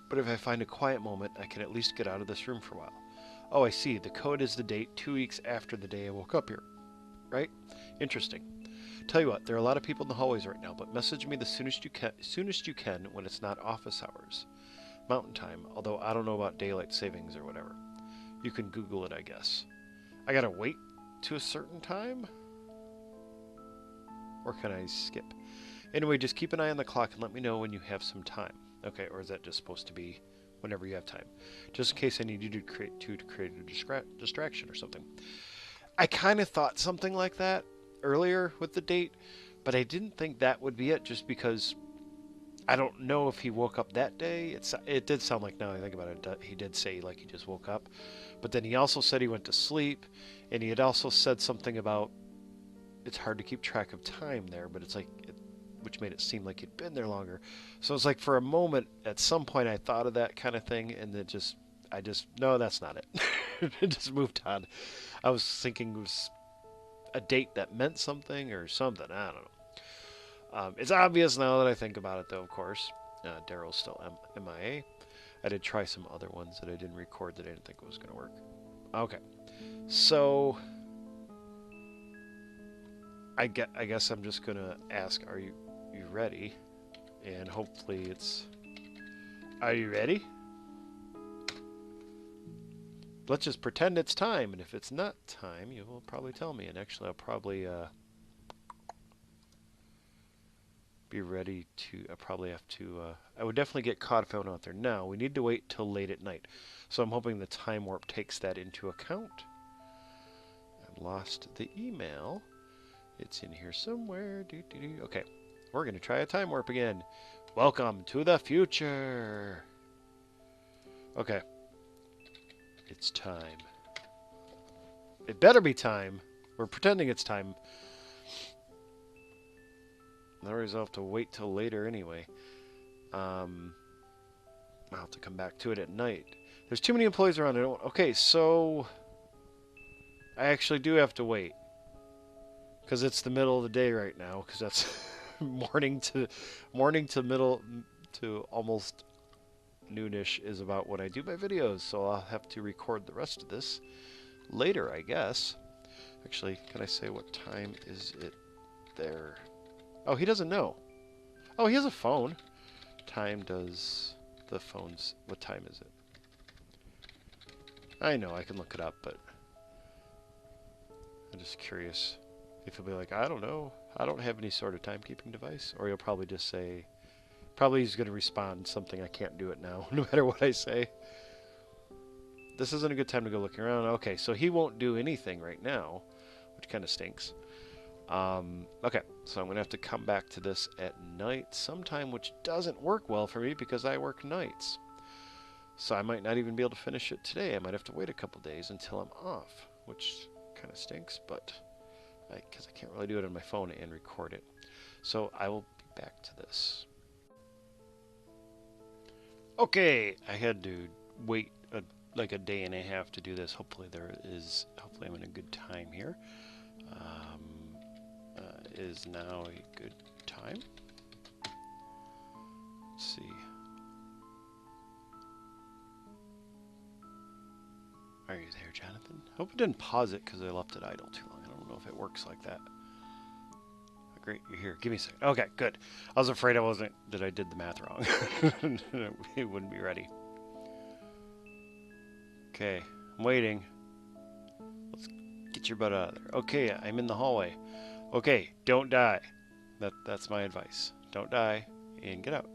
But if I find a quiet moment, I can at least get out of this room for a while. Oh, I see. The code is the date 2 weeks after the day I woke up here. Right? Interesting. Tell you what, there are a lot of people in the hallways right now, but message me the soonest you can when it's not office hours. Mountain time, although I don't know about daylight savings or whatever. You can Google it, I guess. I gotta wait to a certain time? Or can I skip? Anyway, just keep an eye on the clock and let me know when you have some time. Okay, or is that just supposed to be whenever you have time? Just in case I need you to create a distraction or something. I kind of thought something like that earlier with the date, but I didn't think that would be it, just because I don't know if he woke up that day. It did sound like, now that I think about it, he did say like he just woke up. But then he also said he went to sleep, and he had also said something about it's hard to keep track of time there, but it's like, which made it seem like he'd been there longer. So it's like for a moment, at some point, I thought of that kind of thing, and then no, that's not it. It just moved on. I was thinking it was a date that meant something or something. I don't know. It's obvious now that I think about it, though, of course. Daryl's still MIA. I did try some other ones that I didn't record that I didn't think was going to work. Okay. So I guess I'm just going to ask, are you ready? And hopefully it's... Are you ready? Let's just pretend it's time, and if it's not time, you will probably tell me. And actually, I'll probably be ready to... I probably have to... I would definitely get caught if I went out there now. We need to wait till late at night. So I'm hoping the time warp takes that into account. I lost the email. It's in here somewhere. Okay, we're going to try a time warp again. Welcome to the future. Okay. It's time. It better be time. We're pretending it's time. Otherwise I'll have to wait till later anyway. I'll have to come back to it at night. There's too many employees around. Okay, so I actually do have to wait. Because it's the middle of the day right now. Because that's morning to middle to almost noonish is about when I do my videos. So I'll have to record the rest of this later, I guess. Actually, can I say what time is it there? Oh, he doesn't know. Oh, he has a phone. Time does the phones. What time is it? I know, I can look it up, but I'm just curious if he'll be like, I don't know. I don't have any sort of timekeeping device. Or he'll probably just say, probably he's going to respond something, I can't do it now, no matter what I say. This isn't a good time to go looking around. Okay, so he won't do anything right now, which kind of stinks. Okay, so I'm going to have to come back to this at night sometime, which doesn't work well for me because I work nights. So I might not even be able to finish it today. I might have to wait a couple days until I'm off, which kind of stinks, but because I can't really do it on my phone and record it. So I will be back to this. Okay, I had to wait like a day and a half to do this. Hopefully I'm in a good time here. Is now a good time? Let's see. Are you there, Jonathan? Hope it didn't pause it because I left it idle too long. I don't know if it works like that. Great, you're here. Give me a second. Okay, good. I was afraid that I did the math wrong. It wouldn't be ready. Okay, I'm waiting. Let's get your butt out of there. Okay, I'm in the hallway. Okay, don't die. That's my advice. Don't die and get out.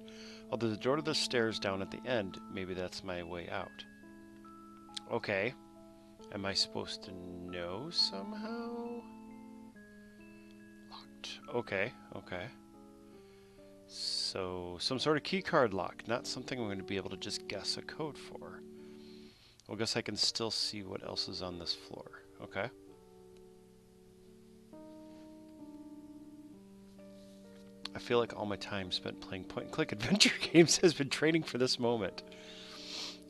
Oh, there's a door to the stairs down at the end. Maybe that's my way out. Okay. Am I supposed to know somehow? Locked. Okay, okay. So, some sort of keycard lock. Not something I'm going to be able to just guess a code for. Well, I guess I can still see what else is on this floor. Okay. I feel like all my time spent playing point-and-click adventure games has been training for this moment.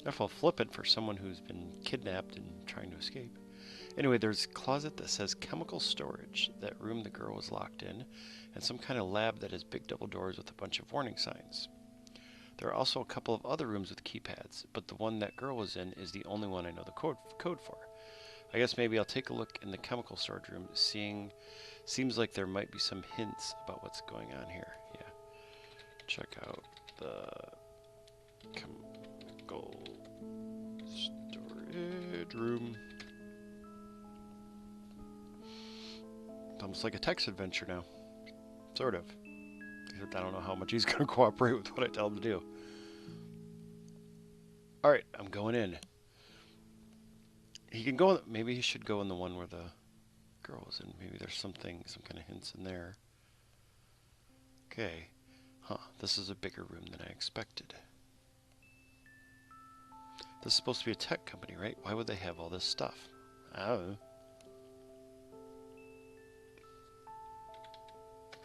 I feel flippant for someone who's been kidnapped and trying to escape. Anyway, there's a closet that says chemical storage, that room the girl was locked in, and some kind of lab that has big double doors with a bunch of warning signs. There are also a couple of other rooms with keypads, but the one that girl was in is the only one I know the code for. I guess maybe I'll take a look in the chemical storage room, seems like there might be some hints about what's going on here. Yeah. Check out the chemical storage room. It's almost like a text adventure now. Sort of. Except I don't know how much he's going to cooperate with what I tell him to do. Alright, I'm going in. He can go in, maybe he should go in the one where the girl was in. Maybe there's some kind of hints in there. Okay. Huh, this is a bigger room than I expected. This is supposed to be a tech company, right? Why would they have all this stuff? I don't know.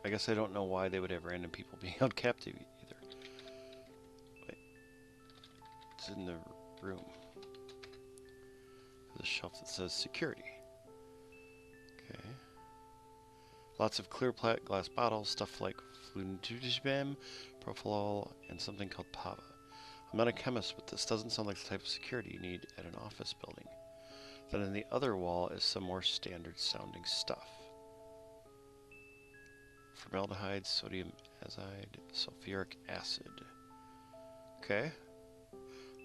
I guess I don't know why they would have random people being held captive either. Wait. It's in the room. There's a shelf that says security. Okay. Lots of clear glass bottles, stuff like flunituzbem, profilol, and something called pava. I'm not a chemist, but this doesn't sound like the type of security you need at an office building. Then in the other wall is some more standard sounding stuff. Formaldehyde, sodium azide, sulfuric acid. Okay.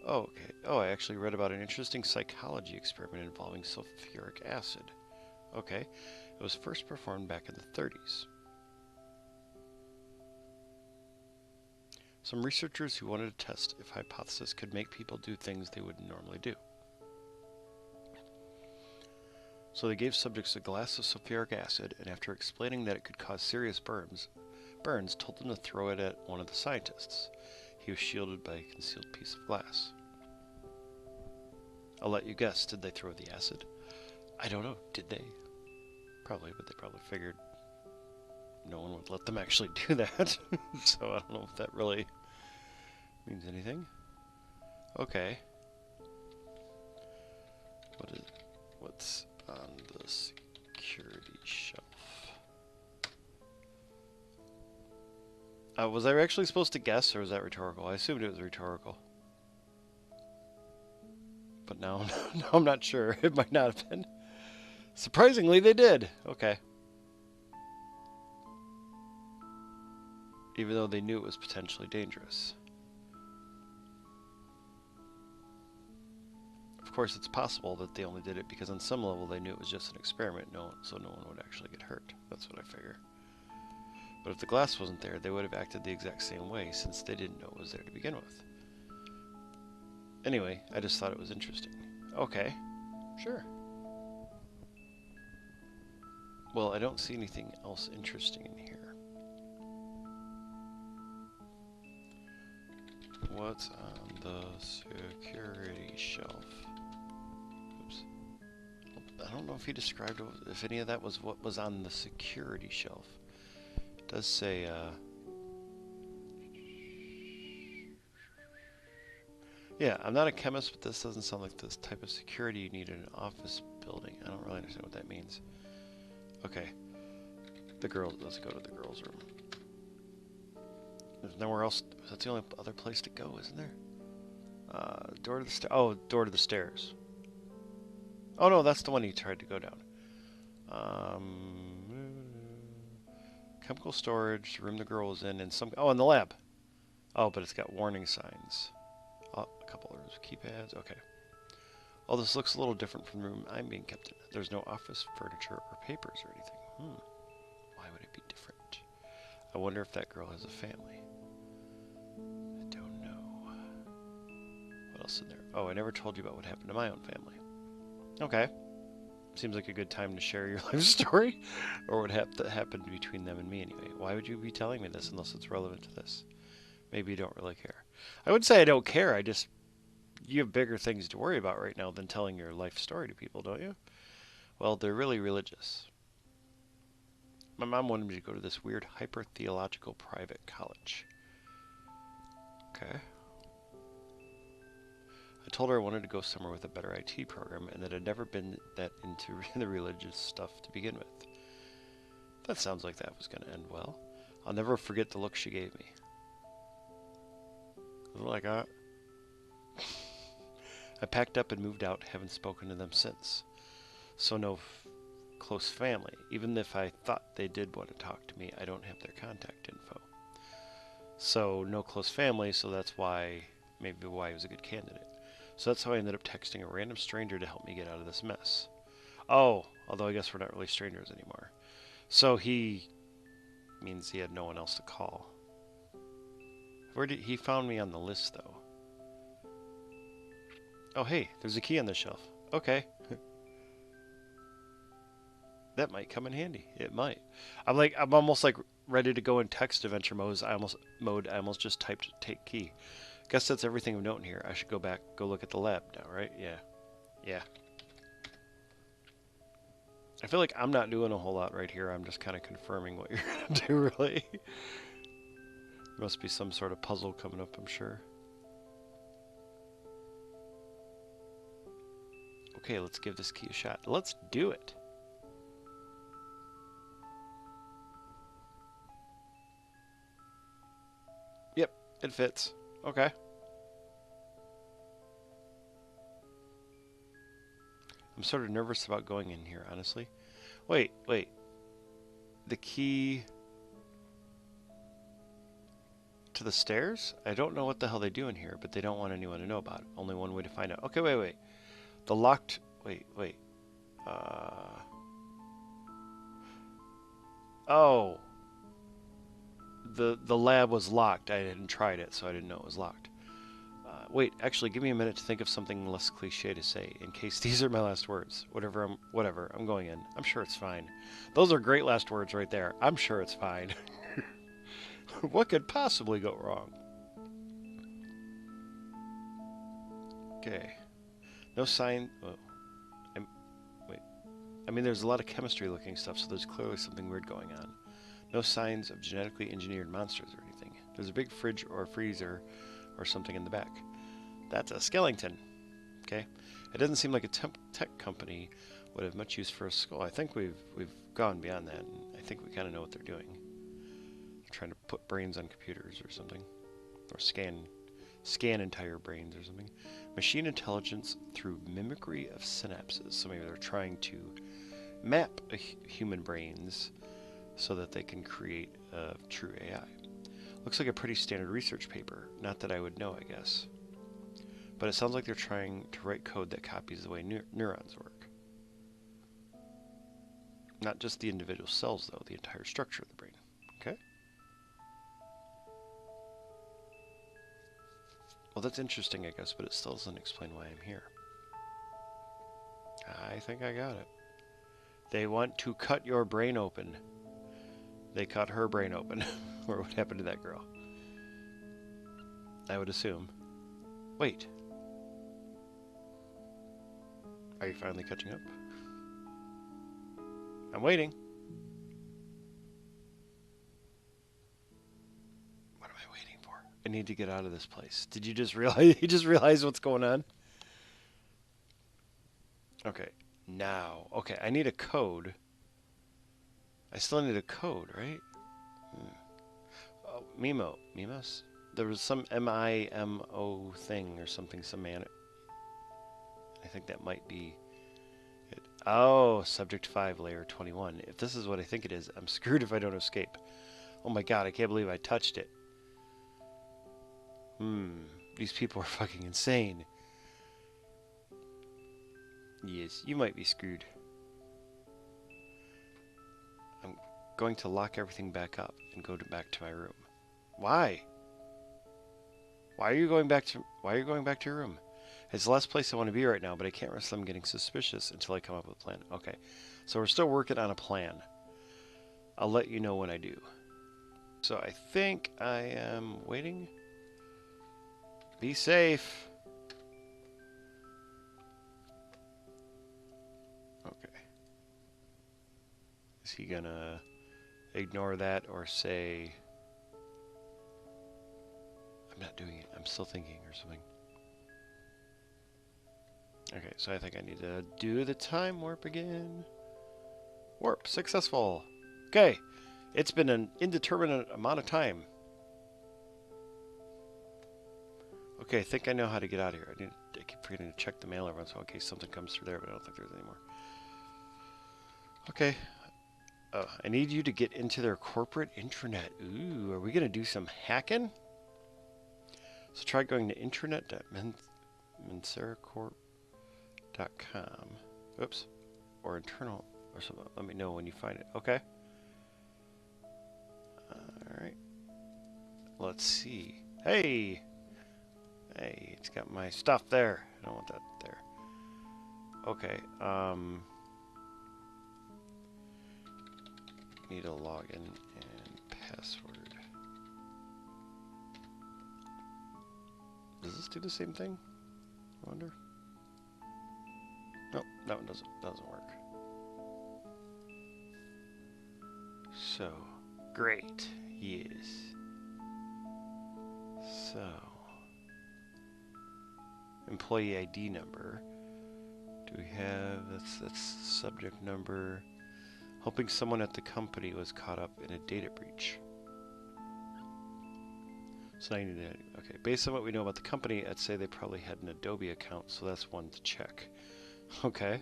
Oh, okay. Oh, I actually read about an interesting psychology experiment involving sulfuric acid. Okay. It was first performed back in the 30s. Some researchers who wanted to test if hypothesis could make people do things they wouldn't normally do. So they gave subjects a glass of sulfuric acid, and after explaining that it could cause serious burns, told them to throw it at one of the scientists. He was shielded by a concealed piece of glass. I'll let you guess, did they throw the acid? I don't know, did they? Probably, but they probably figured no one would let them actually do that. So I don't know if that really means anything. Okay. What's on the security shelf? Was I actually supposed to guess, or was that rhetorical? I assumed it was rhetorical. But now I'm not sure. It might not have been. Surprisingly, they did. Okay. Even though they knew it was potentially dangerous. Of course, it's possible that they only did it because on some level they knew it was just an experiment, so no one would actually get hurt. That's what I figure. But if the glass wasn't there, they would have acted the exact same way since they didn't know it was there to begin with. Anyway, I just thought it was interesting. Okay, sure. Well, I don't see anything else interesting in here. What's on the security shelf? Oops. I don't know if he described if any of that was what was on the security shelf. It does say, yeah, I'm not a chemist, but this doesn't sound like this type of security you need in an office building. I don't really understand what that means. Okay. Let's go to the girls' room. There's nowhere else. That's the only other place to go, isn't there? Door to the door to the stairs. Oh no, that's the one he tried to go down. Chemical storage, the room the girl was in, and some. Oh, in the lab. Oh, but it's got warning signs. Oh, a couple of keypads. Okay. Oh, this looks a little different from the room I'm being kept in. There's no office furniture or papers or anything. Why would it be different? I wonder if that girl has a family. I don't know. What else in there? Oh, I never told you about what happened to my own family. Okay. Seems like a good time to share your life story. Or what happened between them and me anyway. Why would you be telling me this unless it's relevant to this? Maybe you don't really care. I wouldn't say I don't care. You have bigger things to worry about right now than telling your life story to people, don't you? Well, they're really religious. My mom wanted me to go to this weird hyper-theological private college. Okay. I told her I wanted to go somewhere with a better IT program and that I'd never been that into the religious stuff to begin with. That sounds like that was going to end well. I'll never forget the look she gave me. Like I packed up and moved out, haven't spoken to them since. So no close family. Even if I thought they did want to talk to me, I don't have their contact info. So no close family, so that's maybe why he was a good candidate. So that's how I ended up texting a random stranger to help me get out of this mess. Oh, although I guess we're not really strangers anymore. So he means he had no one else to call. Where did he found me on the list though? Oh hey, there's a key on the shelf. Okay. That might come in handy. It might. I'm almost like ready to go in text adventure mode. I almost just typed take key. Guess that's everything of note in here. I should go back, go look at the lab now, right? Yeah. Yeah. I feel like I'm not doing a whole lot right here. I'm just kind of confirming what you're going to do, really. Must be some sort of puzzle coming up, I'm sure. Okay, let's give this key a shot. Let's do it. Yep, it fits. Okay. I'm sort of nervous about going in here, honestly. Wait. The key to the stairs? I don't know what the hell they do in here, but they don't want anyone to know about it. Only one way to find out. Okay, wait. The locked... Wait. Oh. The lab was locked. I hadn't tried it, so I didn't know it was locked. Wait, actually, give me a minute to think of something less cliche to say, in case these are my last words. Whatever, I'm going in. I'm sure it's fine. Those are great last words right there. I'm sure it's fine. What could possibly go wrong? Okay. No sign... Oh. Wait. I mean, there's a lot of chemistry-looking stuff, so there's clearly something weird going on. No signs of genetically engineered monsters or anything. There's a big fridge or freezer or something in the back. That's a skeleton. Okay. It doesn't seem like a tech company would have much use for a skull. I think we've gone beyond that, and I think we kind of know what they're doing. They're trying to put brains on computers or something. Or scan entire brains or something. Machine intelligence through mimicry of synapses. So maybe they're trying to map human brains so that they can create a true AI. Looks like a pretty standard research paper. Not that I would know, I guess. But it sounds like they're trying to write code that copies the way neurons work. Not just the individual cells, though, the entire structure of the brain. Okay? Well, that's interesting, I guess, but it still doesn't explain why I'm here. I think I got it. They want to cut your brain open. They cut her brain open. Or what happened to that girl? I would assume. Wait. Are you finally catching up? I'm waiting. What am I waiting for? I need to get out of this place. Did you just realize? You just realize what's going on? Okay. Now. Okay, I need a code. I still need a code, right? Oh, Mimo. Mimos? There was some M-I-M-O thing or something, some man. I think that might be it. Oh, subject 5, layer 21. If this is what I think it is, I'm screwed if I don't escape. Oh my god, I can't believe I touched it. These people are fucking insane. Yes, you might be screwed. I'm going to lock everything back up and go back to my room. Why? Why are you going back to your room? It's the last place I want to be right now, but I can't risk them getting suspicious until I come up with a plan. Okay, so we're still working on a plan. I'll let you know when I do. So I think I am waiting. Be safe. Okay. Is he gonna ignore that or say, I'm not doing it, I'm still thinking or something? Okay, so I think I need to do the time warp again. Warp, successful. Okay, it's been an indeterminate amount of time. Okay, I think I know how to get out of here. I keep forgetting to check the mail every once in a while in case something comes through there, but I don't think there's any more. Okay. I need you to get into their corporate intranet. Ooh, are we going to do some hacking? So try going to intranet.menseracorp.com. Oops. Or internal or something. Let me know when you find it. Okay. Alright. Let's see. Hey! Hey, it's got my stuff there. I don't want that there. Okay, need a login and password. Does this do the same thing? I wonder. Nope, that one doesn't work. So, great. Yes. So, employee ID number. Do we have, that's subject number. Hoping someone at the company was caught up in a data breach. So now you need to, okay, based on what we know about the company, I'd say they probably had an Adobe account, so that's one to check. Okay.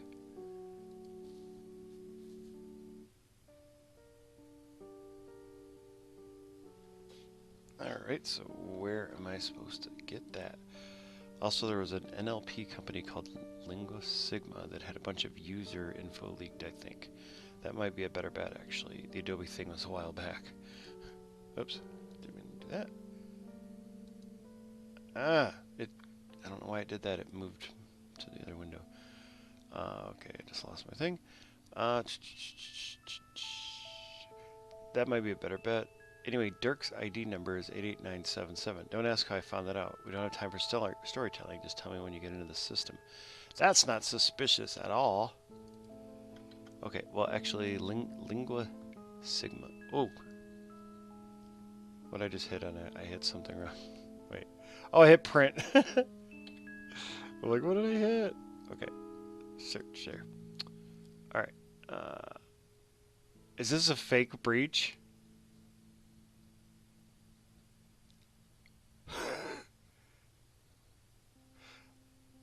Alright, so where am I supposed to get that? Also, there was an NLP company called Lingua Sigma that had a bunch of user info leaked, I think. That might be a better bet, actually. The Adobe thing was a while back. Oops, didn't mean to do that. I don't know why it did that. It moved to the other window. Okay, I just lost my thing. That might be a better bet. Anyway, Dirk's ID number is 88977. Don't ask how I found that out. We don't have time for storytelling. Just tell me when you get into the system. That's not suspicious at all. Okay, well, actually, Lingua Sigma. Oh. What I just hit on it? I hit something wrong. Wait. Oh, I hit print. I'm like, what did I hit? Okay. Search there. Alright. Is this a fake breach?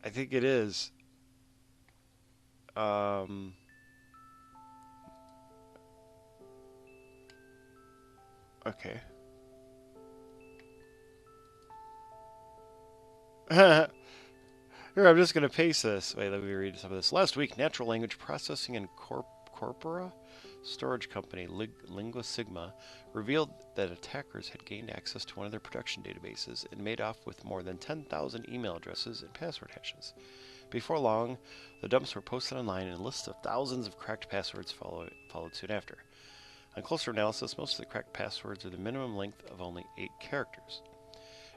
I think it is. Okay. Here, I'm just going to paste this. Wait, let me read some of this. Last week, natural language processing and corpora storage company Lingua Sigma revealed that attackers had gained access to one of their production databases and made off with more than 10,000 email addresses and password hashes. Before long, the dumps were posted online and lists of thousands of cracked passwords followed soon after. On closer analysis, most of the cracked passwords are the minimum length of only 8 characters.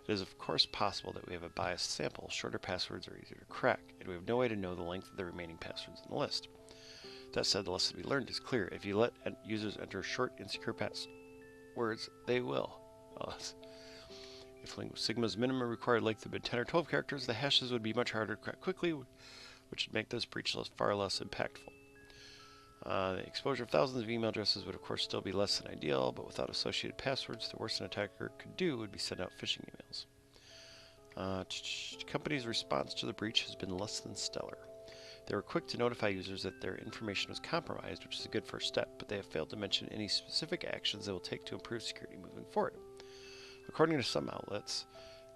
It is of course possible that we have a biased sample. Shorter passwords are easier to crack, and we have no way to know the length of the remaining passwords in the list. That said, the lesson we learned is clear. If you let users enter short, insecure passwords, they will. If Lingua Sigma's minimum required length had been 10 or 12 characters, the hashes would be much harder to crack quickly, which would make this breach far less impactful. The exposure of thousands of email addresses would of course still be less than ideal, but without associated passwords, the worst an attacker could do would be send out phishing emails. The company's response to the breach has been less than stellar. They were quick to notify users that their information was compromised, which is a good first step, but they have failed to mention any specific actions they will take to improve security moving forward. According to some outlets,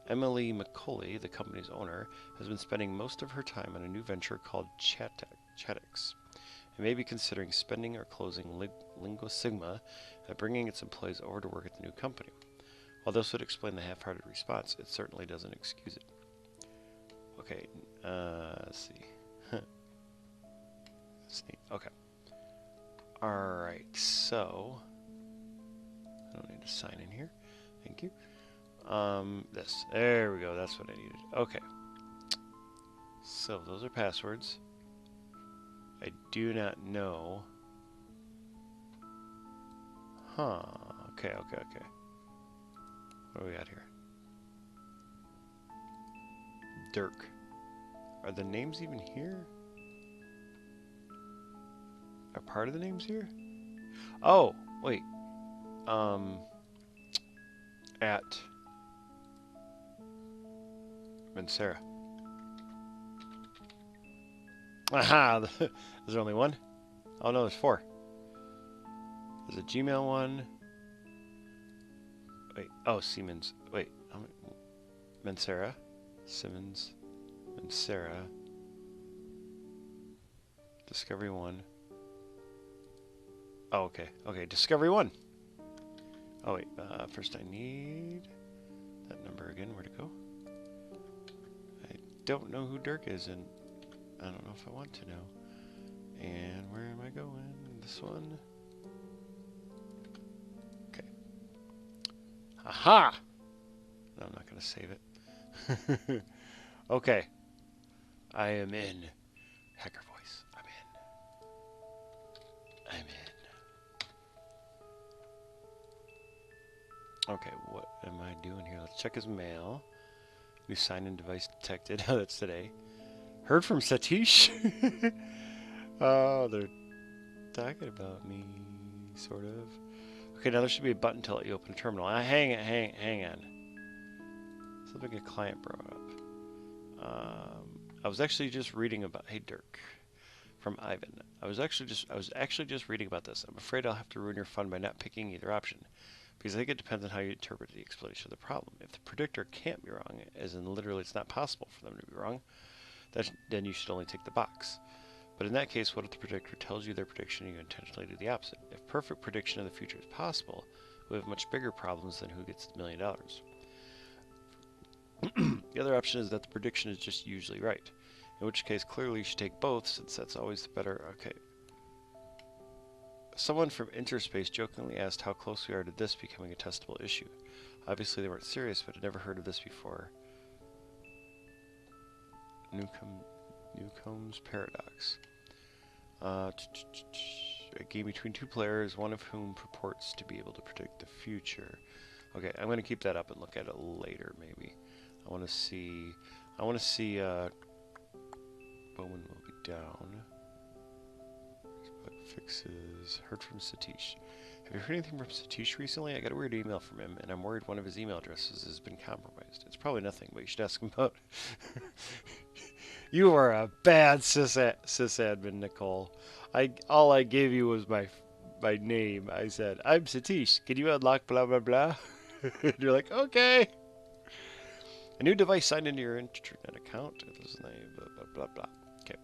Emily McCauley, the company's owner, has been spending most of her time on a new venture called Chatix, and may be considering spending or closing Lingua Sigma and bringing its employees over to work at the new company. While this would explain the half-hearted response, it certainly doesn't excuse it. Okay, let's see. That's neat. Okay. Alright, so I don't need to sign in here. Thank you. This. There we go. That's what I needed. Okay. So those are passwords. I do not know. Huh. Okay. What do we got here? Dirk. Are the names even here? Are part of the names here? Oh, wait. At Mancera. Aha! Is there only one? Oh no, there's 4. There's a Gmail one. Wait, oh, Siemens. Wait, Mancera. Simmons. Mancera. Discovery 1. Oh, okay. Okay, Discovery 1. Oh wait, first I need that number again. Where'd it go? I don't know who Dirk is, and I don't know if I want to know. And where am I going? This one? Okay. Aha! No, I'm not going to save it. Okay. I am in. Hacker voice. I'm in. Okay, what am I doing here? Let's check his mail. New sign-in device detected. Oh, that's today. Heard from Satish? Oh, they're talking about me, sort of. Okay, now there should be a button to let you open a terminal. Hang on. Something a client brought up. I was actually just reading about. Hey, Dirk, from Ivan. I was actually just reading about this. I'm afraid I'll have to ruin your fun by not picking either option, because I think it depends on how you interpret the explanation of the problem. If the predictor can't be wrong, as in literally it's not possible for them to be wrong, then you should only take the box. But in that case, what if the predictor tells you their prediction and you intentionally do the opposite? If perfect prediction of the future is possible, we have much bigger problems than who gets the $1 million. The other option is that the prediction is just usually right, in which case clearly you should take both, since that's always the better. Okay. Someone from Interspace jokingly asked how close we are to this becoming a testable issue. Obviously they weren't serious, but I'd never heard of this before. Newcomb's paradox. A game between two players, one of whom purports to be able to predict the future. Okay, I'm going to keep that up and look at it later, maybe. I want to see Bowman will be down. Bug fixes. Heard from Satish. Have you heard anything from Satish recently? I got a weird email from him, and I'm worried one of his email addresses has been compromised. It's probably nothing, but you should ask him about. You are a bad sysadmin, Nicole. All I gave you was my name. I said, I'm Satish. Can you unlock blah blah blah? And you're like, okay. A new device signed into your internet account. This is name, blah blah blah blah. Okay.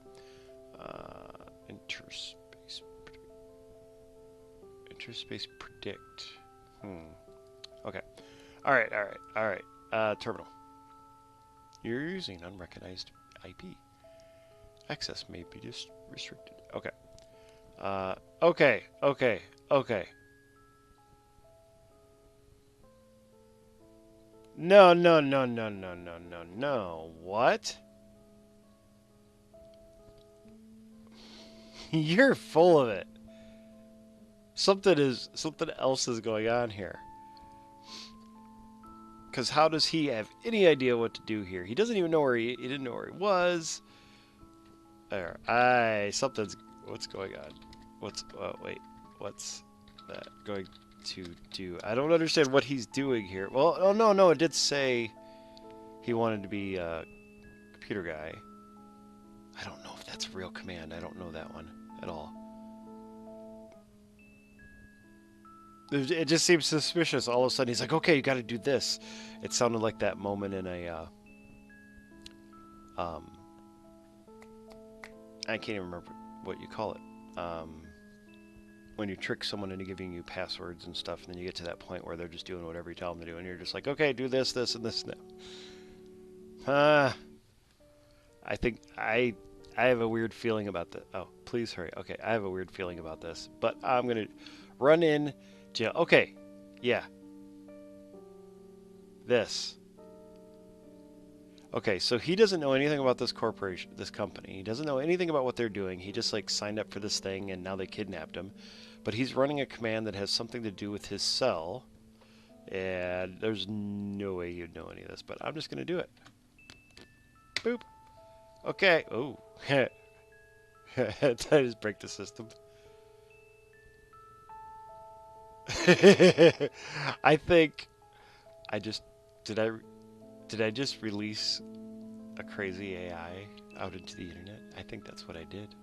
Interspace predict. Okay. All right. Terminal. You're using unrecognized IP. Access may be just restricted. Okay. Okay. No. What? You're full of it. Something else is going on here. Because how does he have any idea what to do here? He doesn't even know he didn't know where he was. What's going on? What's that going to do? I don't understand what he's doing here. Well, oh no, it did say he wanted to be a computer guy. I don't know if that's a real command. I don't know that one at all. It just seems suspicious. All of a sudden, he's like, okay, you got to do this. It sounded like that moment in a, I can't even remember what you call it. When you trick someone into giving you passwords and stuff, and then you get to that point where they're just doing whatever you tell them to do, and you're just like, okay, do this, this, and this now. I think I have a weird feeling about this. Oh, please hurry. Okay, I have a weird feeling about this, but I'm going to run in. Okay, yeah. This. Okay, so he doesn't know anything about this corporation, this company. He doesn't know anything about what they're doing. He just like signed up for this thing and now they kidnapped him. But he's running a command that has something to do with his cell. And there's no way you'd know any of this, but I'm just going to do it. Boop. Okay. Oh. Did I just break the system? I think I just did I just release a crazy AI out into the internet? I think that's what I did.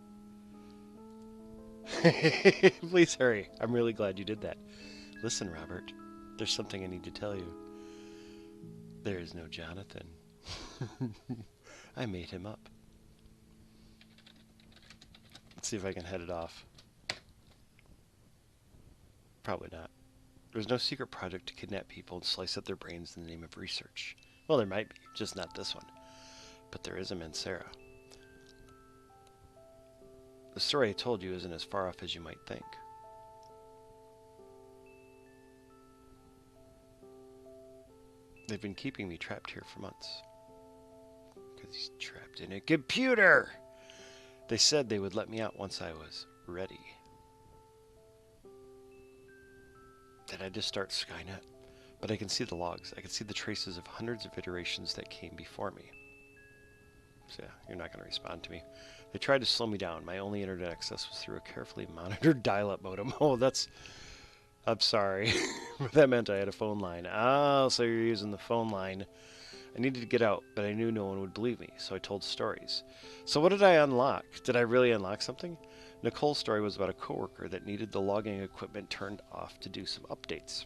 Please hurry. I'm really glad you did that. Listen, Robert, there's something I need to tell you. There is no Jonathan. I made him up. Let's see if I can head it off. Probably not. There's no secret project to kidnap people and slice up their brains in the name of research. Well, there might be, just not this one. But there is a Mancera. The story I told you isn't as far off as you might think. They've been keeping me trapped here for months. Because he's trapped in a computer! They said they would let me out once I was ready. Did I just start Skynet? But I can see the logs. I can see the traces of hundreds of iterations that came before me. So yeah, you're not going to respond to me. They tried to slow me down. My only internet access was through a carefully monitored dial-up modem. Oh, that's... I'm sorry. That meant I had a phone line. Oh, so you're using the phone line. I needed to get out, but I knew no one would believe me, so I told stories. So what did I unlock? Did I really unlock something? Nicole's story was about a coworker that needed the logging equipment turned off to do some updates.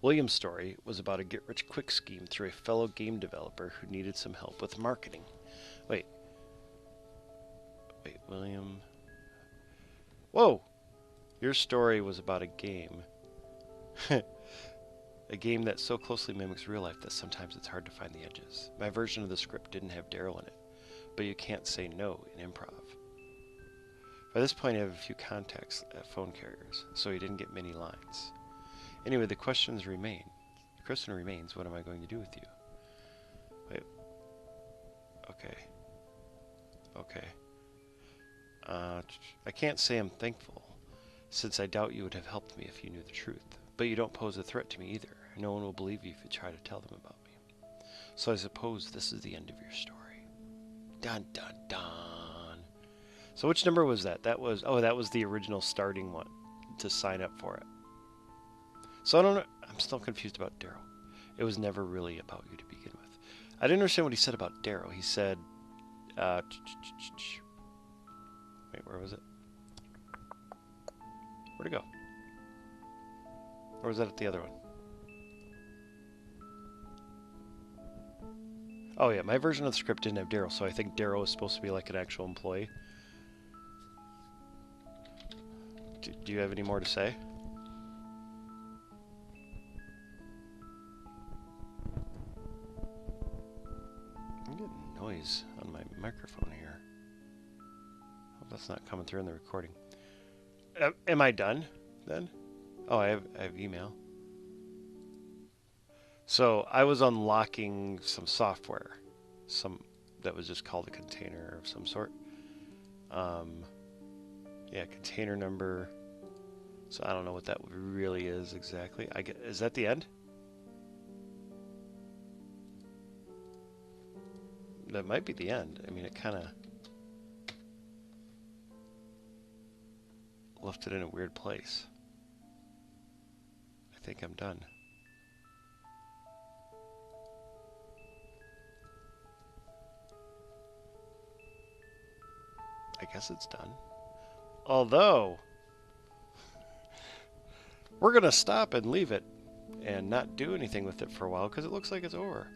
William's story was about a get-rich-quick scheme through a fellow game developer who needed some help with marketing. Wait, William... Whoa! Your story was about a game. A game that so closely mimics real life that sometimes it's hard to find the edges. My version of the script didn't have Daryl in it, but you can't say no in improv. By this point, I have a few contacts at phone carriers, so he didn't get many lines. Anyway, the question remains, what am I going to do with you? Wait. Okay. I can't say I'm thankful, since I doubt you would have helped me if you knew the truth. But you don't pose a threat to me either. No one will believe you if you try to tell them about me. So I suppose this is the end of your story. Dun dun dun. So which number was that? That was the original starting one to sign up for it. So I don't know. I'm still confused about Daryl. It was never really about you to begin with. I didn't understand what he said about Daryl. He said, wait, where was it? Where'd it go? Or was that at the other one? Oh yeah, my version of the script didn't have Daryl, so I think Daryl was supposed to be like an actual employee. Do you have any more to say? I'm getting noise on my microphone here. Hope that's not coming through in the recording. Am I done then? Oh, I have email. So I was unlocking some software, that was just called a container of some sort. Yeah, container number. So I don't know what that really is exactly. Is that the end? That might be the end. I mean, it kind of left it in a weird place. I think I'm done. I guess it's done. Although, we're going to stop and leave it and not do anything with it for a while because it looks like it's over.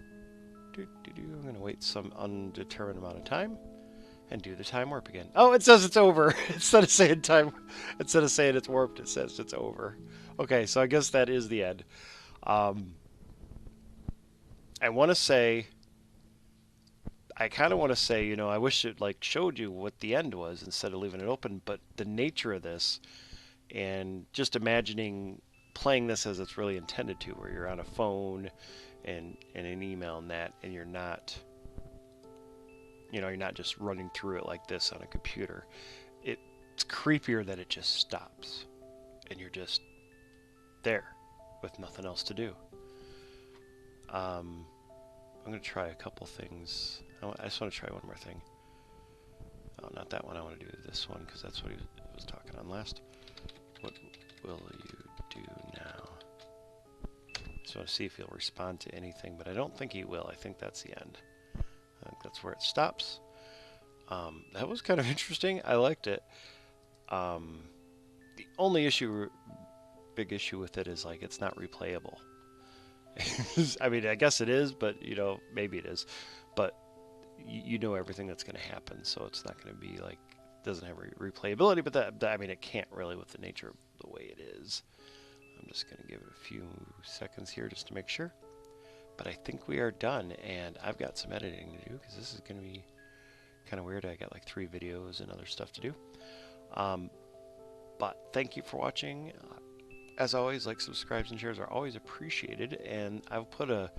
I'm going to wait some undetermined amount of time and do the time warp again. Oh, it says it's over. Instead of saying it's warped, it says it's over. Okay, so I guess that is the end. I want to say, I kind of want to say, you know, I wish it like showed you what the end was instead of leaving it open, but the nature of this and just imagining playing this as it's really intended to, where you're on a phone and an email and that, and you're not, you know, you're not just running through it like this on a computer. It's creepier that it just stops and you're just there with nothing else to do. I'm going to try a couple things. I just want to try one more thing. Oh, not that one. I want to do this one because that's what he was talking on last. What will you do now? Just want to see if he'll respond to anything, but I don't think he will. I think that's the end. I think that's where it stops. That was kind of interesting. I liked it. The only big issue with it is like it's not replayable. I mean, I guess it is, but you know, maybe it is. But you know everything that's going to happen, so it's not going to be like, it doesn't have replayability. But that I mean, it can't really with the nature of the way it is. I'm just going to give it a few seconds here just to make sure. But I think we are done, and I've got some editing to do because this is going to be kind of weird. I got like 3 videos and other stuff to do. But thank you for watching. As always, like, subscribes, and shares are always appreciated, and I'll put a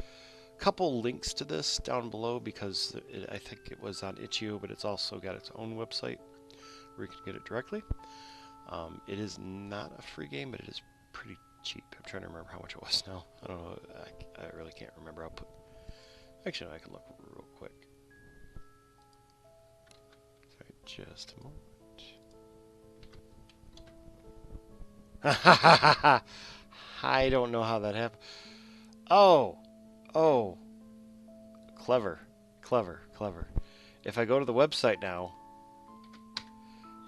couple links to this down below because I think it was on itch.io, but it's also got its own website where you can get it directly. It is not a free game, but it is pretty cheap. I'm trying to remember how much it was now. I don't know. I really can't remember. I'll put. Actually, I can look real quick. Sorry, just a moment. I don't know how that happened. Oh, clever. If I go to the website now,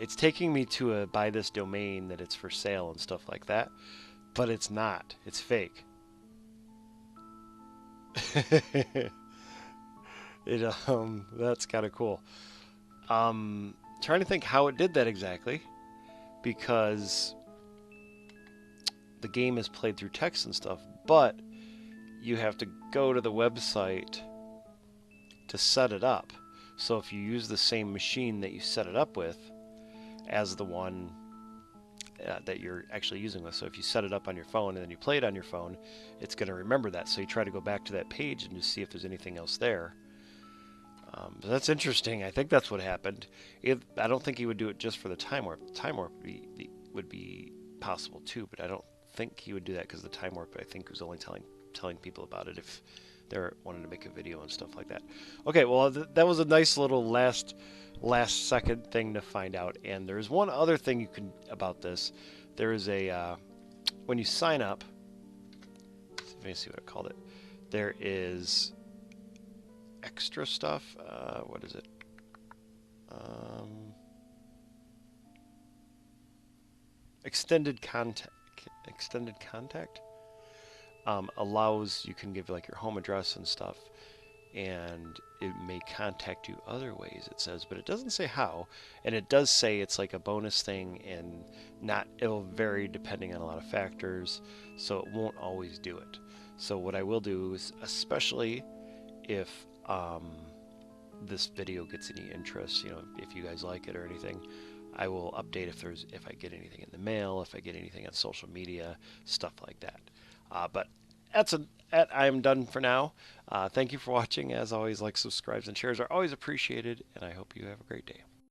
it's taking me to a buy this domain that it's for sale and stuff like that, but it's not. It's fake. That's kind of cool. Trying to think how it did that exactly, because the game is played through text and stuff, but you have to go to the website to set it up. So if you use the same machine that you set it up with as the one that you're actually using with, so if you set it up on your phone and then you play it on your phone, it's going to remember that. So you try to go back to that page and just see if there's anything else there. So that's interesting. I think that's what happened. I don't think he would do it just for the time warp. The time warp would be possible too, but I don't think he would do that because the time warp, I think, was only telling people about it if they're wanting to make a video and stuff like that. Okay, well, that was a nice little last second thing to find out. And there's one other thing you can about this. There is a when you sign up. Let me see what I called it. There is extra stuff. What is it? Extended contact allows, you can give like your home address and stuff, and it may contact you other ways, it says, but it doesn't say how. And it does say it's like a bonus thing, and it'll vary depending on a lot of factors, so it won't always do it. So what I will do is, especially if this video gets any interest, you know, if you guys like it or anything, I will update if I get anything in the mail, if I get anything on social media, stuff like that. But I'm done for now. Thank you for watching. As always, like, subscribes, and shares are always appreciated, and I hope you have a great day.